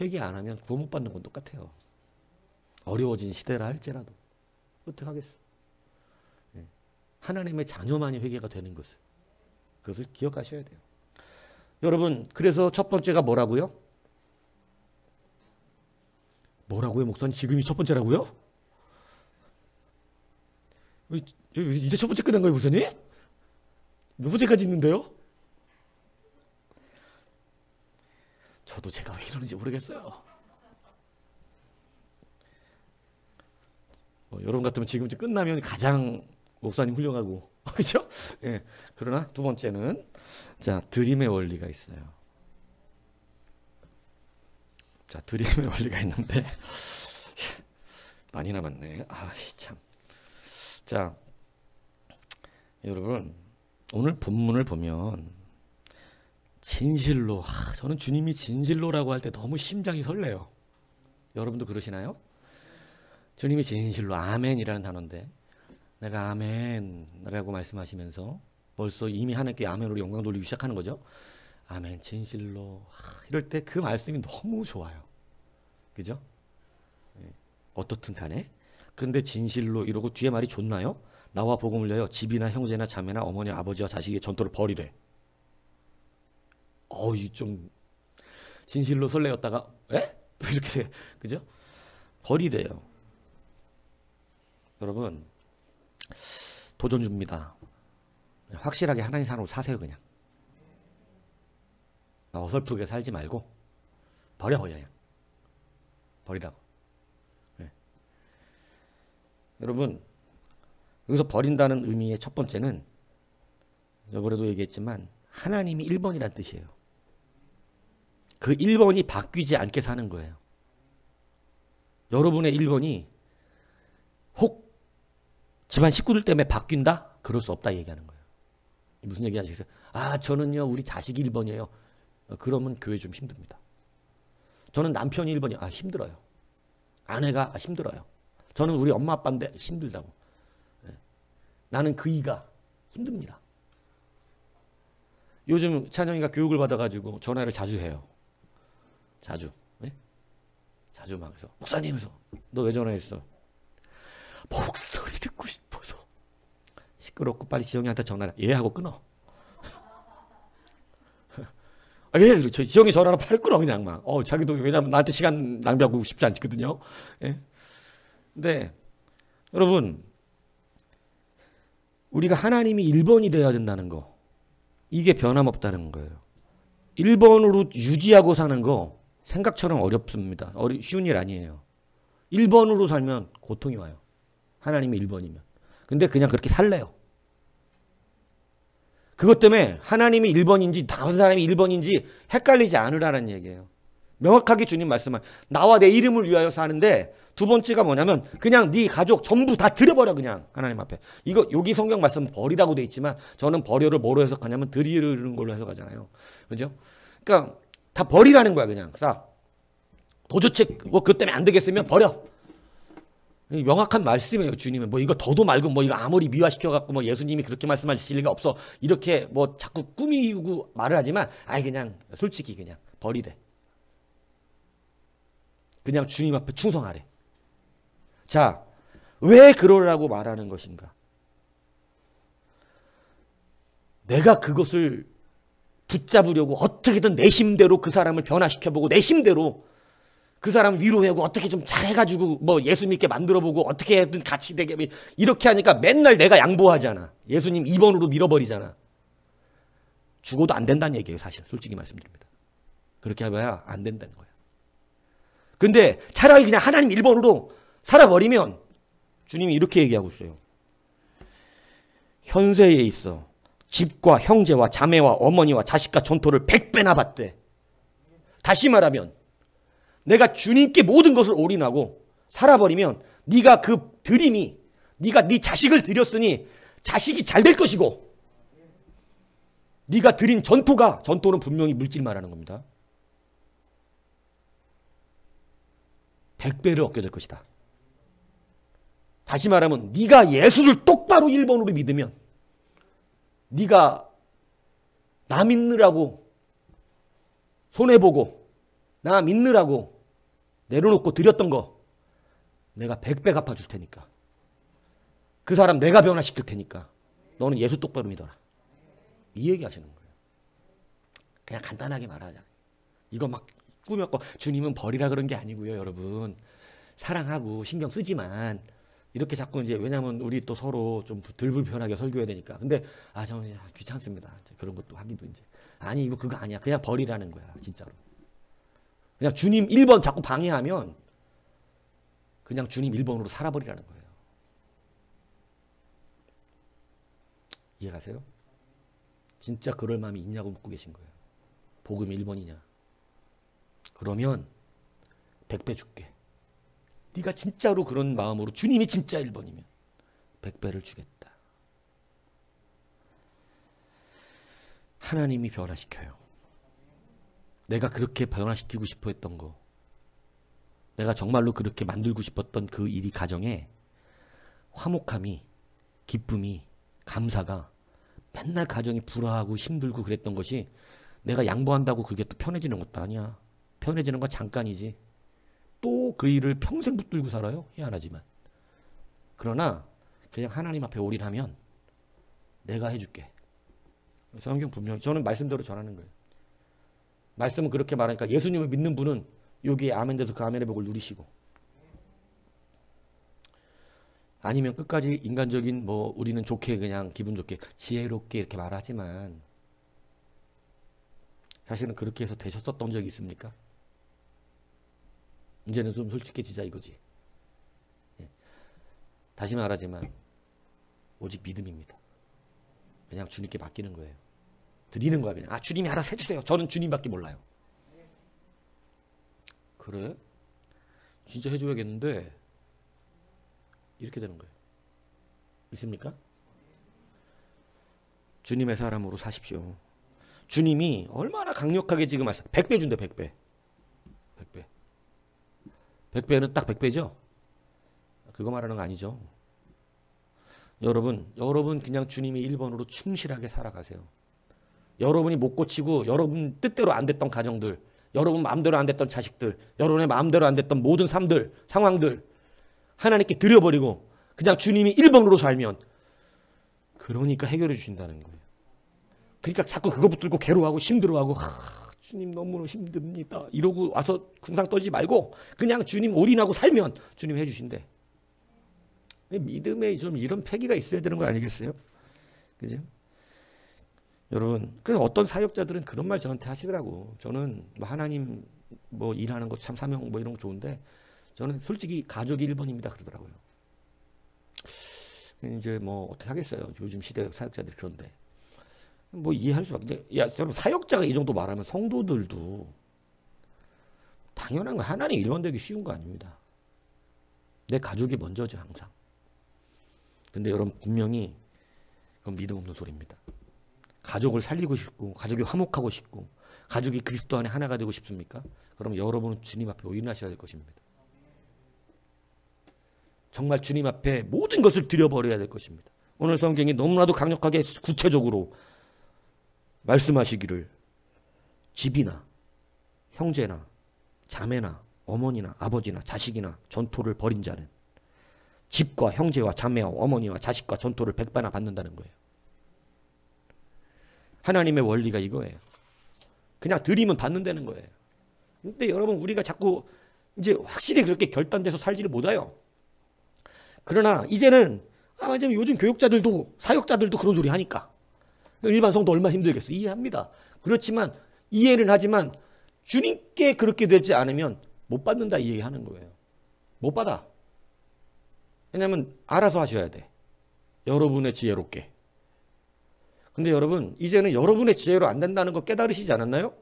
회개 안 하면 구원 못 받는 건 똑같아요. 어려워진 시대라 할지라도 어떡하겠어. 하나님의 자녀만이 회개가 되는 그것을 기억하셔야 돼요. 여러분 그래서 첫 번째가 뭐라고요? 뭐라고요? 목사님 지금이 첫 번째라고요? 이제 첫 번째 끝난 거예요 목사님? 몇 번째까지 있는데요? 저도 제가 왜 이러는지 모르겠어요. 여러분 같으면 지금쯤 끝나면 가장 목사님 훌륭하고 그렇죠? 예. 그러나 두 번째는 자 드림의 원리가 있어요. 자 드림의 원리가 있는데 많이 남았네. 참. 자 여러분 오늘 본문을 보면 진실로 저는 주님이 진실로라고 할 때 너무 심장이 설레요. 여러분도 그러시나요? 주님이 진실로 아멘이라는 단어인데 내가 아멘이라고 말씀하시면서 벌써 이미 하나님께 아멘으로 영광 돌리기 시작하는 거죠. 아멘 진실로 이럴 때 그 말씀이 너무 좋아요. 그죠? 어떻든 간에 근데 진실로 이러고 뒤에 말이 좋나요? 나와 복음을 위하여 집이나 형제나 자매나 어머니 아버지와 자식의 전토를 버리래. 좀 진실로 설레었다가 이렇게 돼. 그죠? 버리래요. 여러분 도전 줍니다. 확실하게 하나님 사람으로 사세요. 그냥 어설프게 살지 말고 버려 그냥. 버리라고. 여러분, 여기서 버린다는 의미의 첫 번째는 저번에도 얘기했지만 하나님이 1번이란 뜻이에요. 그 1번이 바뀌지 않게 사는 거예요. 여러분의 1번이 혹 집안 식구들 때문에 바뀐다? 그럴 수 없다 얘기하는 거예요. 무슨 얘기 하시겠어요? 아, 저는요 우리 자식이 1번이에요. 그러면 교회 좀 힘듭니다. 저는 남편이 1번이에요. 아, 힘들어요. 아내가 힘들어요. 저는 우리 엄마 아빠인데 힘들다고. 나는 그 이가 힘듭니다. 요즘 찬영이가 교육을 받아가지고 전화를 자주 해요. 자주. 네? 자주 막 해서 목사님 해서 너 왜 전화했어? 목소리 듣고 싶어서. 시끄럽고 빨리 지영이한테 전화를 예 하고 끊어. 아, 예, 그렇죠. 지영이 전화를 빨리 끊어 그냥 막. 자기도 왜냐면 나한테 시간 낭비하고 싶지 않거든요. 예. 근데 여러분, 우리가 하나님이 1번이 되어야 된다는 거, 이게 변함없다는 거예요. 1번으로 유지하고 사는 거 생각처럼 어렵습니다. 쉬운 일 아니에요. 1번으로 살면 고통이 와요. 하나님이 1번이면. 근데 그냥 그렇게 살래요. 그것 때문에 하나님이 1번인지 다른 사람이 1번인지 헷갈리지 않으라는 얘기예요. 명확하게 주님 말씀은 나와 내 이름을 위하여 사는데, 두 번째가 뭐냐면 그냥 네 가족 전부 다 드려버려 그냥 하나님 앞에. 이거 여기 성경 말씀 버리라고 돼 있지만 저는 버려를 뭐로 해석하냐면 드리는 걸로 해석하잖아요. 그죠? 그러니까 다 버리라는 거야 그냥 싹. 도저히 뭐 그것 때문에 안 되겠으면 버려. 명확한 말씀이에요. 주님은 뭐 이거 더도 말고 뭐 이거 아무리 미화시켜 갖고 뭐 예수님이 그렇게 말씀하실 리가 없어 이렇게 뭐 자꾸 꾸미고 말을 하지만 그냥 솔직히 그냥 버리래. 그냥 주님 앞에 충성하래. 자, 왜 그러라고 말하는 것인가? 내가 그것을 붙잡으려고 어떻게든 내 힘대로 그 사람을 변화시켜보고 내 힘대로 그 사람 위로하고 어떻게 좀 잘해가지고 뭐 예수 믿게 만들어보고 어떻게든 같이 되게 이렇게 하니까 맨날 내가 양보하잖아. 예수님 2번으로 밀어버리잖아. 죽어도 안 된다는 얘기예요. 사실 솔직히 말씀드립니다. 그렇게 해봐야 안 된다는 거예요. 근데 차라리 그냥 하나님 1번으로 살아버리면 주님이 이렇게 얘기하고 있어요. 현세에 있어 집과 형제와 자매와 어머니와 자식과 전토를 100배나 받되, 다시 말하면 내가 주님께 모든 것을 올인하고 살아버리면 네가 그 드림이, 네가 네 자식을 드렸으니 자식이 잘 될 것이고, 네가 드린 전토는 분명히 물질 말하는 겁니다. 100배를 얻게 될 것이다. 다시 말하면 네가 예수를 똑바로 1번으로 믿으면, 네가 나 믿느라고 손해보고 나 믿느라고 내려놓고 드렸던 거 내가 100배 갚아줄 테니까, 그 사람 내가 변화시킬 테니까 너는 예수 똑바로 믿어라. 이 얘기 하시는 거예요. 그냥 간단하게 말하자. 이거 막 꾸몄고 주님은 버리라 그런 게 아니고요. 여러분 사랑하고 신경 쓰지만 이렇게 자꾸 이제, 왜냐면 우리 또 서로 좀 덜 불편하게 설교해야 되니까. 근데 저는 귀찮습니다. 그런 것도 하기도 이제. 아니 이거 그거 아니야. 그냥 버리라는 거야. 진짜로. 그냥 주님 1번 자꾸 방해하면 그냥 주님 1번으로 살아버리라는 거예요. 이해가세요? 진짜 그럴 마음이 있냐고 묻고 계신 거예요. 복음이 1번이냐. 그러면 100배 줄게. 네가 진짜로 그런 마음으로 주님이 진짜 1번이면 100배를 주겠다. 하나님이 변화시켜요. 내가 그렇게 변화시키고 싶어 했던 거, 내가 정말로 그렇게 만들고 싶었던 그 일이 가정에 화목함이, 기쁨이, 감사가, 맨날 가정이 불화하고 힘들고 그랬던 것이 내가 양보한다고 그게 또 편해지는 것도 아니야. 편해지는 건 잠깐이지. 또 그 일을 평생 붙들고 살아요. 희한하지만. 그러나 그냥 하나님 앞에 올인하면 내가 해줄게. 성경 분명히 저는 말씀대로 전하는 거예요. 말씀은 그렇게 말하니까 예수님을 믿는 분은 여기에 아멘 돼서 그 아멘의 복을 누리시고, 아니면 끝까지 인간적인 뭐 우리는 좋게 그냥 기분 좋게 지혜롭게 이렇게 말하지만 사실은 그렇게 해서 되셨었던 적이 있습니까? 이제는 좀 솔직해지자 이거지. 다시 말하지만 오직 믿음입니다. 그냥 주님께 맡기는 거예요. 드리는 거야 그냥. 아 주님이 알아서 해주세요. 저는 주님밖에 몰라요. 그래? 진짜 해줘야겠는데 이렇게 되는 거예요. 있습니까? 주님의 사람으로 사십시오. 주님이 얼마나 강력하게 지금 하세요. 100배 준대 100배. 100배. 100배는 딱 100배죠? 그거 말하는 거 아니죠. 여러분 그냥 주님이 1번으로 충실하게 살아가세요. 여러분이 못 고치고 여러분 뜻대로 안 됐던 가정들, 여러분 마음대로 안 됐던 자식들, 여러분의 마음대로 안 됐던 모든 삶들, 상황들 하나님께 드려버리고 그냥 주님이 1번으로 살면 그러니까 해결해 주신다는 거예요. 그러니까 자꾸 그거 붙들고 괴로워하고 힘들어하고 주님 너무 힘듭니다 이러고 와서 궁상 떨지 말고 그냥 주님 올인하고 살면 주님 해주신대. 믿음에 좀 이런 패기가 있어야 되는 거 아니겠어요? 그죠? 여러분, 그래서 어떤 사역자들은 그런 말 저한테 하시더라고. 저는 뭐 하나님 뭐 일하는 거 참 사명 뭐 이런 거 좋은데 저는 솔직히 가족이 1번입니다 그러더라고요. 이제 뭐 어떻게 하겠어요? 요즘 시대 사역자들이 그런데 뭐 이해할 수가. 이제 야, 여러분 사역자가 이 정도 말하면 성도들도 당연한 거 하나님 1번 되기 쉬운 거 아닙니다. 내 가족이 먼저죠 항상. 근데 여러분 분명히 그건 믿음 없는 소리입니다. 가족을 살리고 싶고 가족이 화목하고 싶고 가족이 그리스도 안에 하나가 되고 싶습니까? 그럼 여러분은 주님 앞에 올인하셔야 될 것입니다. 정말 주님 앞에 모든 것을 드려버려야 될 것입니다. 오늘 성경이 너무나도 강력하게 구체적으로 말씀하시기를 집이나 형제나 자매나 어머니나 아버지나 자식이나 전토를 벌인 자는 집과 형제와 자매와 어머니와 자식과 전토를 100배나 받는다는 거예요. 하나님의 원리가 이거예요. 그냥 드리면 받는다는 거예요. 근데 여러분 우리가 자꾸 이제 확실히 그렇게 결단돼서 살지를 못해요. 그러나 이제는 요즘 교육자들도 사역자들도 그런 소리 하니까 일반 성도 얼마나 힘들겠어. 이해합니다. 그렇지만 이해는 하지만 주님께 그렇게 되지 않으면 못 받는다 이 얘기하는 거예요. 못 받아. 왜냐하면 알아서 하셔야 돼. 여러분의 지혜롭게. 근데 여러분 이제는 여러분의 지혜로 안 된다는 거 깨달으시지 않았나요?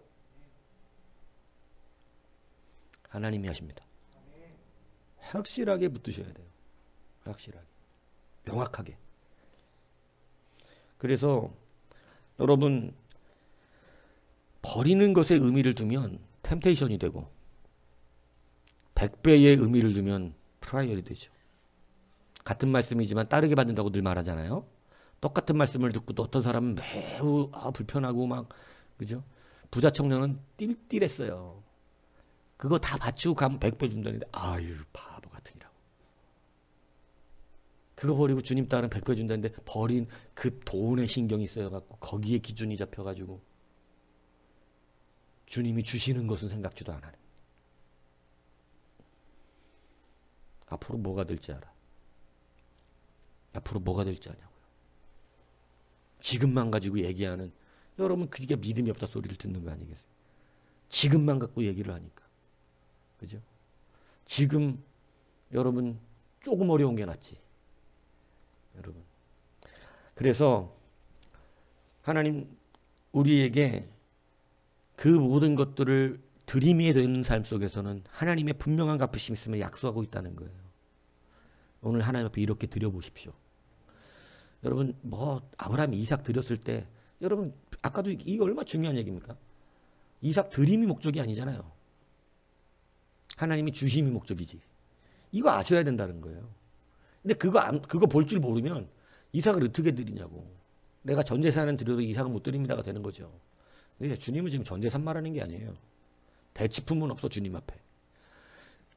하나님이 하십니다. 확실하게 붙드셔야 돼요. 확실하게. 명확하게. 그래서 여러분 버리는 것에 의미를 두면 템테이션이 되고 100배의 의미를 두면 트라이얼이 되죠. 같은 말씀이지만 다르게 받는다고 늘 말하잖아요. 똑같은 말씀을 듣고 또 어떤 사람은 매우 불편하고 막 그죠? 부자 청년은 띨띨했어요. 그거 다 바치고 가면 100배 준다는데 아유 바보 같으니라고. 그거 버리고 주님 따르면 100배 준다는데 버린 그 돈에 신경이 쓰여갖고 거기에 기준이 잡혀가지고 주님이 주시는 것은 생각지도 않아요. 앞으로 뭐가 될지 알아. 앞으로 뭐가 될지 아냐고요. 지금만 가지고 얘기하는 여러분 그게 믿음이 없다 소리를 듣는 거 아니겠어요? 지금만 갖고 얘기를 하니까. 그죠? 지금 여러분 조금 어려운 게 낫지. 여러분. 그래서 하나님 우리에게 그 모든 것들을 드림이 되는 삶 속에서는 하나님의 분명한 갚으심이 있음을 약속하고 있다는 거예요. 오늘 하나님 앞에 이렇게 드려보십시오. 여러분 뭐 아브라함이 이삭 드렸을 때 여러분 아까도 이게 얼마나 중요한 얘기입니까? 이삭 드림이 목적이 아니잖아요. 하나님이 주심이 목적이지. 이거 아셔야 된다는 거예요. 근데 그거 볼 줄 모르면 이삭을 어떻게 드리냐고. 내가 전 재산은 드려도 이삭은 못 드립니다가 되는 거죠. 근데 주님은 지금 전 재산 말하는 게 아니에요. 대치품은 없어 주님 앞에.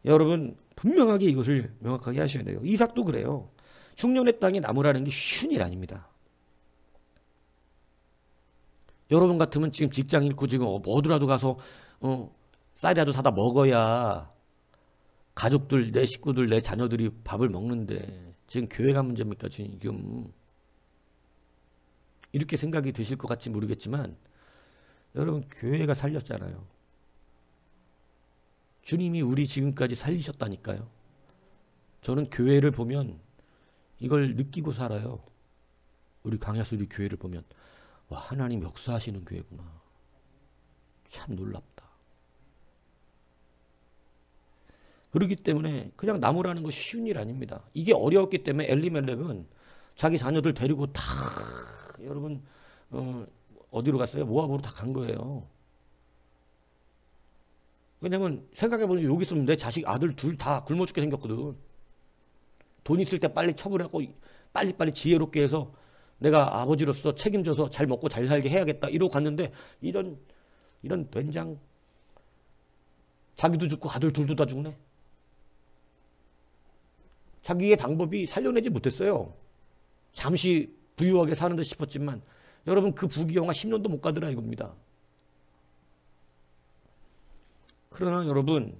여러분 분명하게 이것을 명확하게 하셔야 돼요. 이삭도 그래요. 흉년의 땅에 나무라는 게 쉬운 일 아닙니다. 여러분 같으면 지금 직장 잃고 지금 어디라도 가서 쌀이라도 사다 먹어야 가족들, 내 식구들, 내 자녀들이 밥을 먹는데 지금 교회가 문제입니까? 지금 이렇게 생각이 드실 것 같지 모르겠지만 여러분 교회가 살렸잖아요. 주님이 우리 지금까지 살리셨다니까요. 저는 교회를 보면 이걸 느끼고 살아요. 우리 광야수 우리 교회를 보면 와, 하나님 역사하시는 교회구나. 참 놀랍다. 그렇기 때문에 그냥 나무라는 것이 쉬운 일 아닙니다. 이게 어려웠기 때문에 엘리멜렉은 자기 자녀들 데리고 다 여러분 어디로 갔어요? 모압으로 다 간 거예요. 왜냐면 생각해보면 여기 있으면 내 자식 아들 둘 다 굶어 죽게 생겼거든. 돈 있을 때 빨리 처분하고 빨리빨리 지혜롭게 해서 내가 아버지로서 책임져서 잘 먹고 잘 살게 해야겠다 이러고 갔는데 이런 된장 자기도 죽고 아들 둘도 다 죽네. 자기의 방법이 살려내지 못했어요. 잠시 부유하게 사는 듯 싶었지만 여러분 그 부귀영화 10년도 못 가더라 이겁니다. 그러나 여러분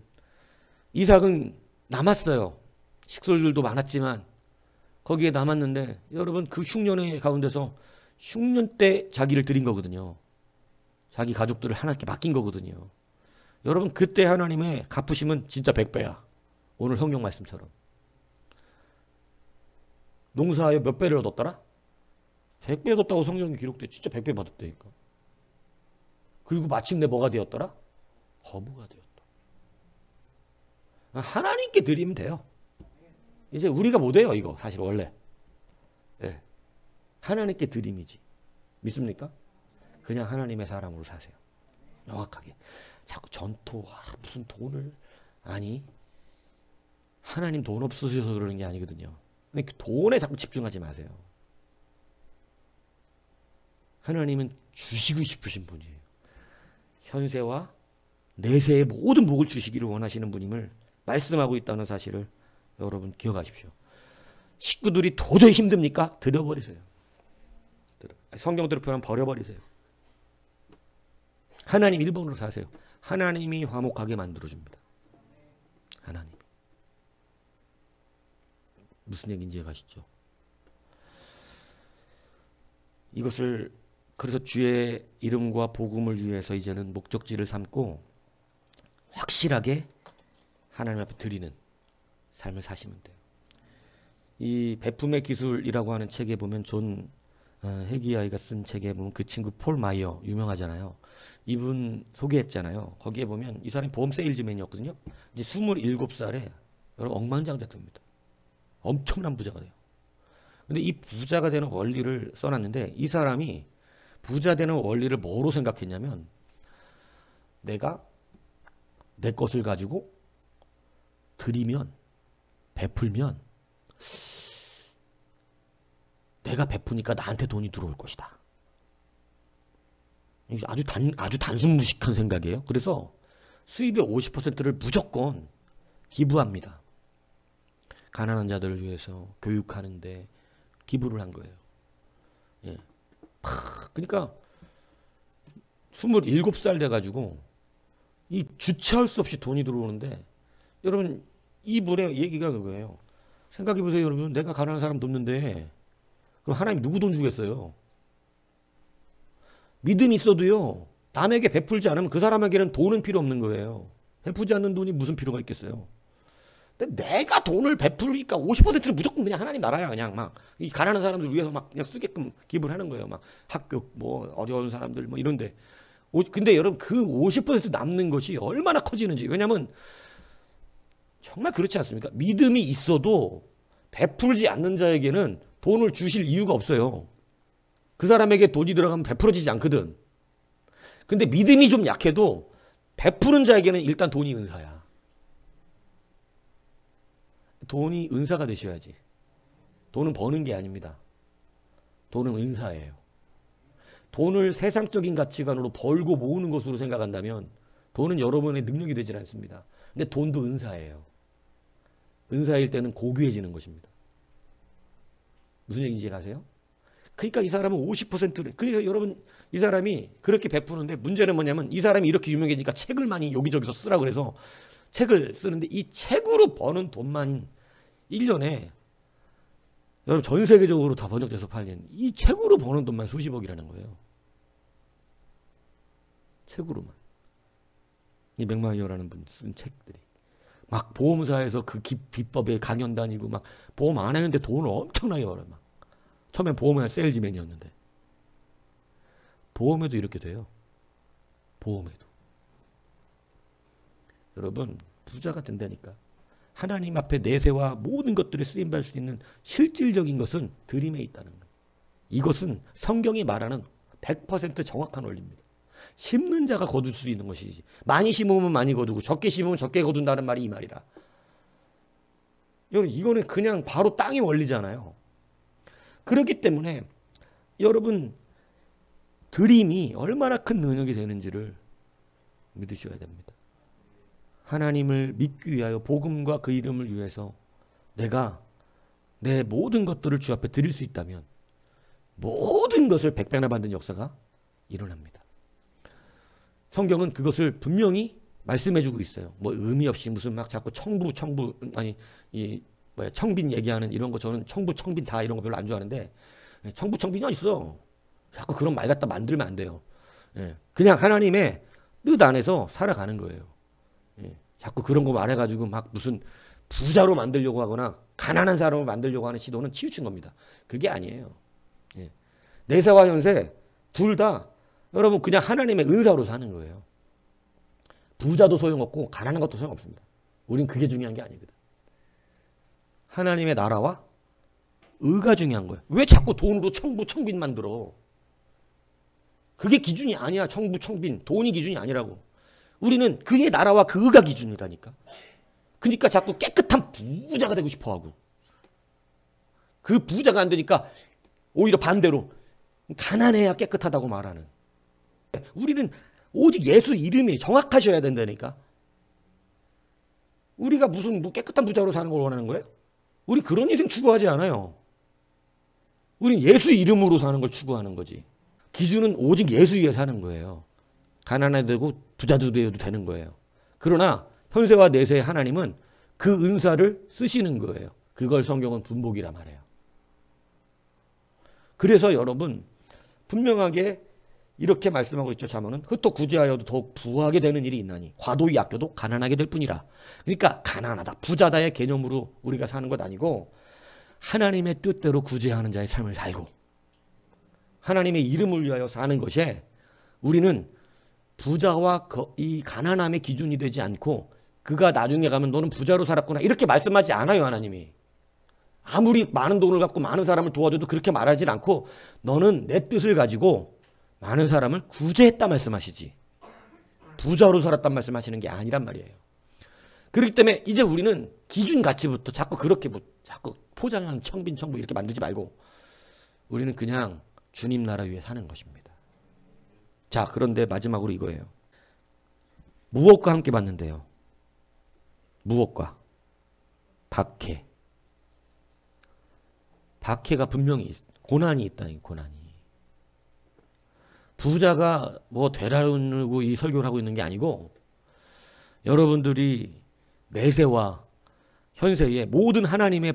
이삭은 남았어요. 식솔들도 많았지만 거기에 남았는데 여러분 그 흉년의 가운데서 흉년 때 자기를 드린 거거든요. 자기 가족들을 하나님께 맡긴 거거든요. 여러분 그때 하나님의 갚으심은 진짜 100배야. 오늘 성경 말씀처럼. 농사하여 몇 배를 얻었더라? 100배 얻었다고 성경에 기록돼. 진짜 100배 받았다니까. 그리고 마침내 뭐가 되었더라? 거부가 되었다. 하나님께 드리면 돼요. 이제 우리가 못해요 이거 사실 원래. 네. 하나님께 드림이지. 믿습니까? 그냥 하나님의 사람으로 사세요. 명확하게. 자꾸 전토 무슨 돈을 아니 하나님 돈 없으셔서 그러는 게 아니거든요. 근데 그 돈에 자꾸 집중하지 마세요. 하나님은 주시고 싶으신 분이에요. 현세와 내세의 모든 복을 주시기를 원하시는 분임을 말씀하고 있다는 사실을 여러분 기억하십시오. 식구들이 도저히 힘듭니까? 드려버리세요. 성경대로 표현하면 버려버리세요. 하나님 1번으로 사세요. 하나님이 화목하게 만들어줍니다. 하나님. 무슨 얘기인지 가시죠. 이것을 그래서 주의 이름과 복음을 위해서 이제는 목적지를 삼고 확실하게 하나님 앞에 드리는 삶을 사시면 돼요. 이 베품의 기술이라고 하는 책에 보면 존 헤기아이가 쓴 책에 보면 그 친구 폴 마이어 유명하잖아요. 이분 소개했잖아요. 거기에 보면 이 사람이 보험 세일즈맨이었거든요. 이제 27살에 여러분 억만장자 됩니다. 엄청난 부자가 돼요. 근데 이 부자가 되는 원리를 써놨는데 이 사람이 부자 되는 원리를 뭐로 생각했냐면 내가 내 것을 가지고 드리면 베풀면 내가 베푸니까 나한테 돈이 들어올 것이다. 아주 단순무식한 생각이에요. 그래서 수입의 50%를 무조건 기부합니다. 가난한 자들을 위해서 교육하는데 기부를 한 거예요. 예. 그러니까 27살 돼가지고 이 주체할 수 없이 돈이 들어오는데 여러분 이분의 얘기가 그거예요. 생각해보세요 여러분. 내가 가난한 사람 돕는데 그럼 하나님 누구 돈 주겠어요? 믿음이 있어도요. 남에게 베풀지 않으면 그 사람에게는 돈은 필요 없는 거예요. 베푸지 않는 돈이 무슨 필요가 있겠어요? 근데 내가 돈을 베풀니까 50%는 무조건 그냥 하나님 나라야. 그냥 막 이 가난한 사람들 위해서 막 그냥 쓰게끔 기부를 하는 거예요. 막 학교 뭐 어려운 사람들 뭐 이런데. 근데 여러분 그 50% 남는 것이 얼마나 커지는지. 왜냐면 정말 그렇지 않습니까? 믿음이 있어도 베풀지 않는 자에게는 돈을 주실 이유가 없어요. 그 사람에게 돈이 들어가면 베풀어지지 않거든. 근데 믿음이 좀 약해도 베푸는 자에게는 일단 돈이 은사야. 돈이 은사가 되셔야지. 돈은 버는 게 아닙니다. 돈은 은사예요. 돈을 세상적인 가치관으로 벌고 모으는 것으로 생각한다면 돈은 여러분의 능력이 되질 않습니다. 근데 돈도 은사예요. 은사일 때는 고귀해지는 것입니다. 무슨 얘기인지 아세요? 그러니까 이 사람은 50%를 그래서 여러분 이 사람이 그렇게 베푸는데 문제는 뭐냐면 이 사람이 이렇게 유명해지니까 책을 많이 여기저기서 쓰라고 그래서 책을 쓰는데 이 책으로 버는 돈만 1년에 여러분 전 세계적으로 다 번역돼서 팔린 이 책으로 버는 돈만 수십억이라는 거예요. 책으로만. 이 맥마이어라는 분 쓴 책들이. 막 보험사에서 그 비법에 강연 다니고 막 보험 안 했는데 돈을 엄청나게 벌어요. 막. 처음엔 보험회사 세일즈맨이었는데. 보험에도 이렇게 돼요. 보험에도. 여러분 부자가 된다니까. 하나님 앞에 내세와 모든 것들을 쓰임받을 수 있는 실질적인 것은 드림에 있다는 거예요. 이것은 성경이 말하는 100% 정확한 원리입니다. 심는 자가 거둘 수 있는 것이지. 많이 심으면 많이 거두고 적게 심으면 적게 거둔다는 말이 이 말이라. 여러분 이거는 그냥 바로 땅의 원리잖아요. 그렇기 때문에 여러분 드림이 얼마나 큰 능력이 되는지를 믿으셔야 됩니다. 하나님을 믿기 위하여 복음과 그 이름을 위해서 내가 내 모든 것들을 주 앞에 드릴 수 있다면 모든 것을 백배나 받는 역사가 일어납니다. 성경은 그것을 분명히 말씀해주고 있어요. 뭐 의미 없이 무슨 막 자꾸 청빈 얘기하는 이런 거 저는 청빈 다 이런 거 별로 안 좋아하는데 청빈이 어딨어? 자꾸 그런 말 갖다 만들면 안 돼요. 그냥 하나님의 뜻 안에서 살아가는 거예요. 자꾸 그런 거 말해가지고 막 무슨 부자로 만들려고 하거나 가난한 사람을 만들려고 하는 시도는 치우친 겁니다. 그게 아니에요. 내세와 현세 둘 다 여러분 그냥 하나님의 은사로 사는 거예요. 부자도 소용없고 가난한 것도 소용없습니다. 우린 그게 중요한 게 아니거든. 하나님의 나라와 의가 중요한 거예요. 왜 자꾸 돈으로 청빈 만들어? 그게 기준이 아니야. 청빈. 돈이 기준이 아니라고. 우리는 그의 나라와 그 의가 기준이라니까. 그러니까 자꾸 깨끗한 부자가 되고 싶어하고 그 부자가 안 되니까 오히려 반대로 가난해야 깨끗하다고 말하는. 우리는 오직 예수 이름이 정확하셔야 된다니까. 우리가 무슨 깨끗한 부자로 사는 걸 원하는 거예요? 우리 그런 인생 추구하지 않아요. 우린 예수 이름으로 사는 걸 추구하는 거지. 기준은 오직 예수 위에 사는 거예요. 가난해도 되고 부자도 되어도 되는 거예요. 그러나 현세와 내세의 하나님은 그 은사를 쓰시는 거예요. 그걸 성경은 분복이라 말해요. 그래서 여러분 분명하게 이렇게 말씀하고 있죠. 잠언은 흩어 구제하여도 더욱 부하게 되는 일이 있나니 과도히 아껴도 가난하게 될 뿐이라. 그러니까 가난하다 부자다의 개념으로 우리가 사는 것 아니고 하나님의 뜻대로 구제하는 자의 삶을 살고 하나님의 이름을 위하여 사는 것에 우리는 부자와 이 가난함의 기준이 되지 않고 그가 나중에 가면 너는 부자로 살았구나 이렇게 말씀하지 않아요. 하나님이 아무리 많은 돈을 갖고 많은 사람을 도와줘도 그렇게 말하지 않고 너는 내 뜻을 가지고 많은 사람을 구제했다 말씀하시지 부자로 살았단 말씀하시는 게 아니란 말이에요. 그렇기 때문에 이제 우리는 기준 가치부터 자꾸 그렇게 자꾸 포장한 청빈 이렇게 만들지 말고 우리는 그냥 주님 나라 위에 사는 것입니다. 자, 그런데 마지막으로 이거예요. 무엇과 함께 봤는데요. 무엇과? 박해. 박해가 분명히 고난이 있다니 고난이. 부자가 뭐 되라고 이 설교를 하고 있는 게 아니고 여러분들이 내세와 현세의 모든 하나님의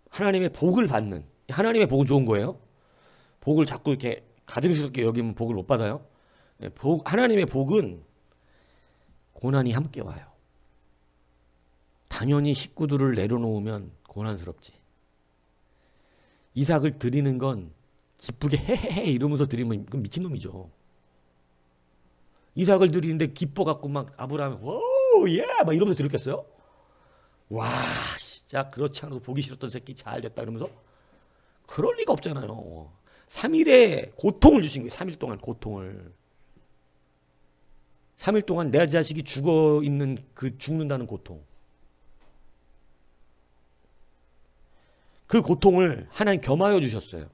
하나님의 복을 받는 하나님의 복은 좋은 거예요. 복을 자꾸 이렇게 가증스럽게 여기면 복을 못 받아요. 하나님의 복은 고난이 함께 와요. 당연히 식구들을 내려놓으면 고난스럽지. 이삭을 드리는 건 기쁘게 헤헤헤 이러면서 드리면 그건 미친놈이죠. 이삭을 드리는데 기뻐갖고 막 아브라함이 오 예 막 이러면서 드렸겠어요? 와 진짜 그렇지 않아도 보기 싫었던 새끼 잘 됐다 이러면서 그럴 리가 없잖아요. 3일의 고통을 주신 거예요. 3일 동안 고통을. 3일 동안 내 자식이 죽어있는 그 죽는다는 고통. 그 고통을 하나님 겸하여 주셨어요.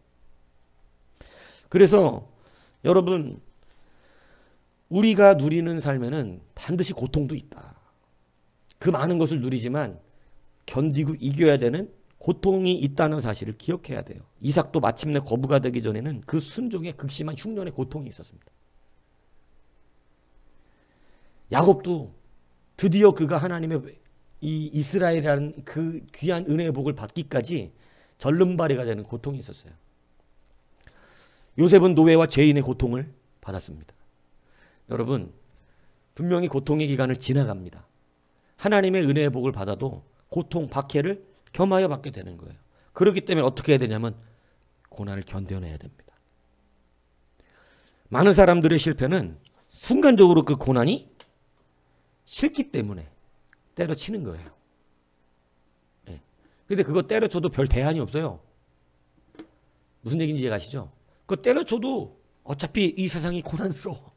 그래서 여러분 우리가 누리는 삶에는 반드시 고통도 있다. 그 많은 것을 누리지만 견디고 이겨야 되는 고통이 있다는 사실을 기억해야 돼요. 이삭도 마침내 거부가 되기 전에는 그 순종의 극심한 흉년의 고통이 있었습니다. 야곱도 드디어 그가 하나님의 이 이스라엘이라는 그 귀한 은혜의 복을 받기까지 절름발이가 되는 고통이 있었어요. 요셉은 노예와 죄인의 고통을 받았습니다. 여러분 분명히 고통의 기간을 지나갑니다. 하나님의 은혜의 복을 받아도 고통, 박해를 겸하여 받게 되는 거예요. 그렇기 때문에 어떻게 해야 되냐면 고난을 견뎌내야 됩니다. 많은 사람들의 실패는 순간적으로 그 고난이 싫기 때문에 때려치는 거예요. 네. 근데 그거 때려쳐도 별 대안이 없어요. 무슨 얘기인지 이해가시죠? 그거 때려쳐도 어차피 이 세상이 고난스러워.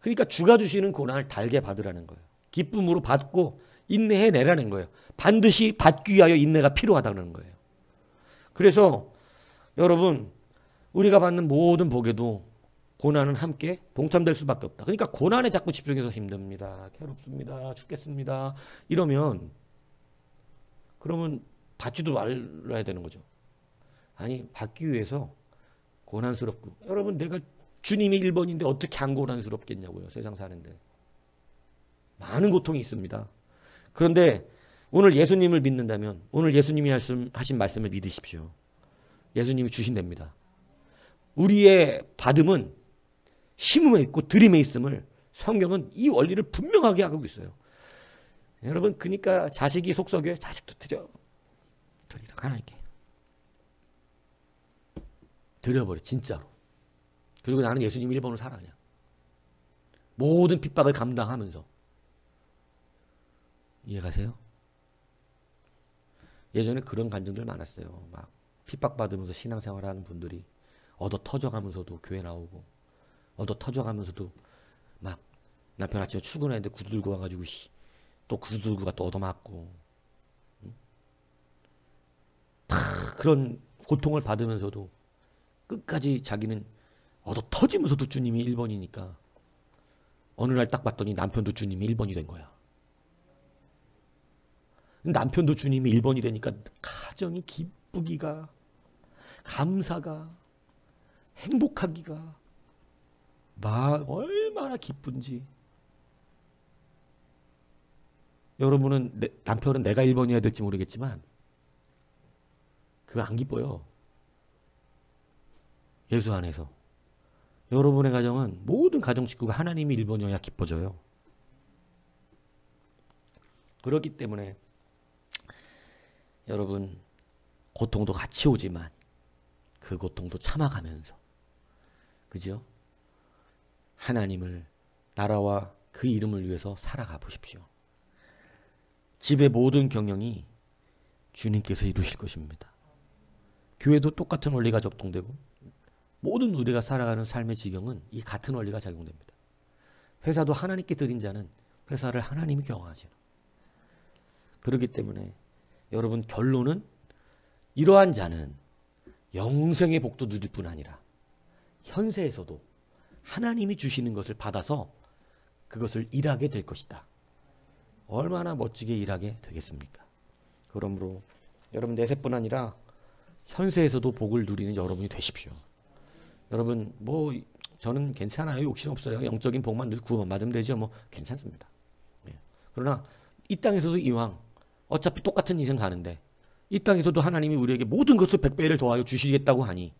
그러니까 주가 주시는 고난을 달게 받으라는 거예요. 기쁨으로 받고 인내해내라는 거예요. 반드시 받기 위하여 인내가 필요하다는 거예요. 그래서 여러분, 우리가 받는 모든 복에도 고난은 함께 동참될 수밖에 없다. 그러니까 고난에 자꾸 집중해서 힘듭니다, 괴롭습니다, 죽겠습니다 이러면 그러면 받지도 말아야 되는 거죠. 아니, 받기 위해서 고난스럽고, 여러분 내가 주님이 1번인데 어떻게 안 고난스럽겠냐고요. 세상 사는데 많은 고통이 있습니다. 그런데 오늘 예수님을 믿는다면 오늘 예수님이 하신 말씀을 믿으십시오. 예수님이 주신답니다. 우리의 받음은 심음에 있고 들임에 있음을 성경은 이 원리를 분명하게 하고 있어요. 여러분, 그러니까 자식이 속썩여요. 자식도 드려. 드리라 하나님께. 드려버려 진짜로. 그리고 나는 예수님 1번으로 살아 그냥. 모든 핍박을 감당하면서. 이해가세요? 예전에 그런 간증들 많았어요. 막 핍박받으면서 신앙생활하는 분들이 얻어 터져가면서도 교회 나오고, 얻어 터져가면서도 막 남편 아침에 출근했는데 구두 들고 와가지고 또 구두 들고 가 또 얻어맞고, 그런 고통을 받으면서도 끝까지 자기는 얻어 터지면서도 주님이 1번이니까 어느 날 딱 봤더니 남편도 주님이 1번이 된 거야. 남편도 주님이 1번이 되니까 가정이 기쁘기가, 감사가, 행복하기가 막 얼마나 기쁜지. 여러분은 남편은 내가 1번이어야 될지 모르겠지만 그거 안 기뻐요. 예수 안에서. 여러분의 가정은 모든 가정 식구가 하나님이 1번이어야 기뻐져요. 그렇기 때문에 여러분, 고통도 같이 오지만 그 고통도 참아가면서, 그죠? 하나님을, 나라와 그 이름을 위해서 살아가 보십시오. 집의 모든 경영이 주님께서 이루실 것입니다. 교회도 똑같은 원리가 적동되고 모든 우리가 살아가는 삶의 지경은 이 같은 원리가 작용됩니다. 회사도 하나님께 드린 자는 회사를 하나님이 경영하시는. 그렇기 때문에 여러분, 결론은 이러한 자는 영생의 복도 누릴 뿐 아니라 현세에서도 하나님이 주시는 것을 받아서 그것을 일하게 될 것이다. 얼마나 멋지게 일하게 되겠습니까? 그러므로 여러분, 내세뿐 아니라 현세에서도 복을 누리는 여러분이 되십시오. 여러분, 저는 괜찮아요. 욕심 없어요. 영적인 복만 늘 구원 받으면 되죠. 괜찮습니다. 그러나 이 땅에서도 이왕 어차피 똑같은 인생 사는데 이 땅에서도 하나님이 우리에게 모든 것을 100배를 더하여 주시겠다고 하니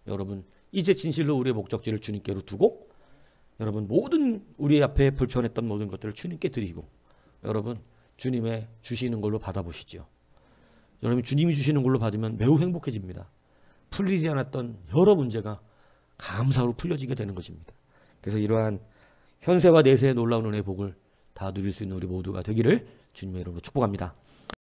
여러분, 이제 진실로 우리의 목적지를 주님께로 두고 여러분, 모든 우리 앞에 불편했던 모든 것들을 주님께 드리고 여러분, 주님의 주시는 걸로 받아보시죠. 여러분, 주님이 주시는 걸로 받으면 매우 행복해집니다. 풀리지 않았던 여러 문제가 감사로 풀려지게 되는 것입니다. 그래서 이러한 현세와 내세의 놀라운 은혜의 복을 다 누릴 수 있는 우리 모두가 되기를 주님의 이름으로 축복합니다.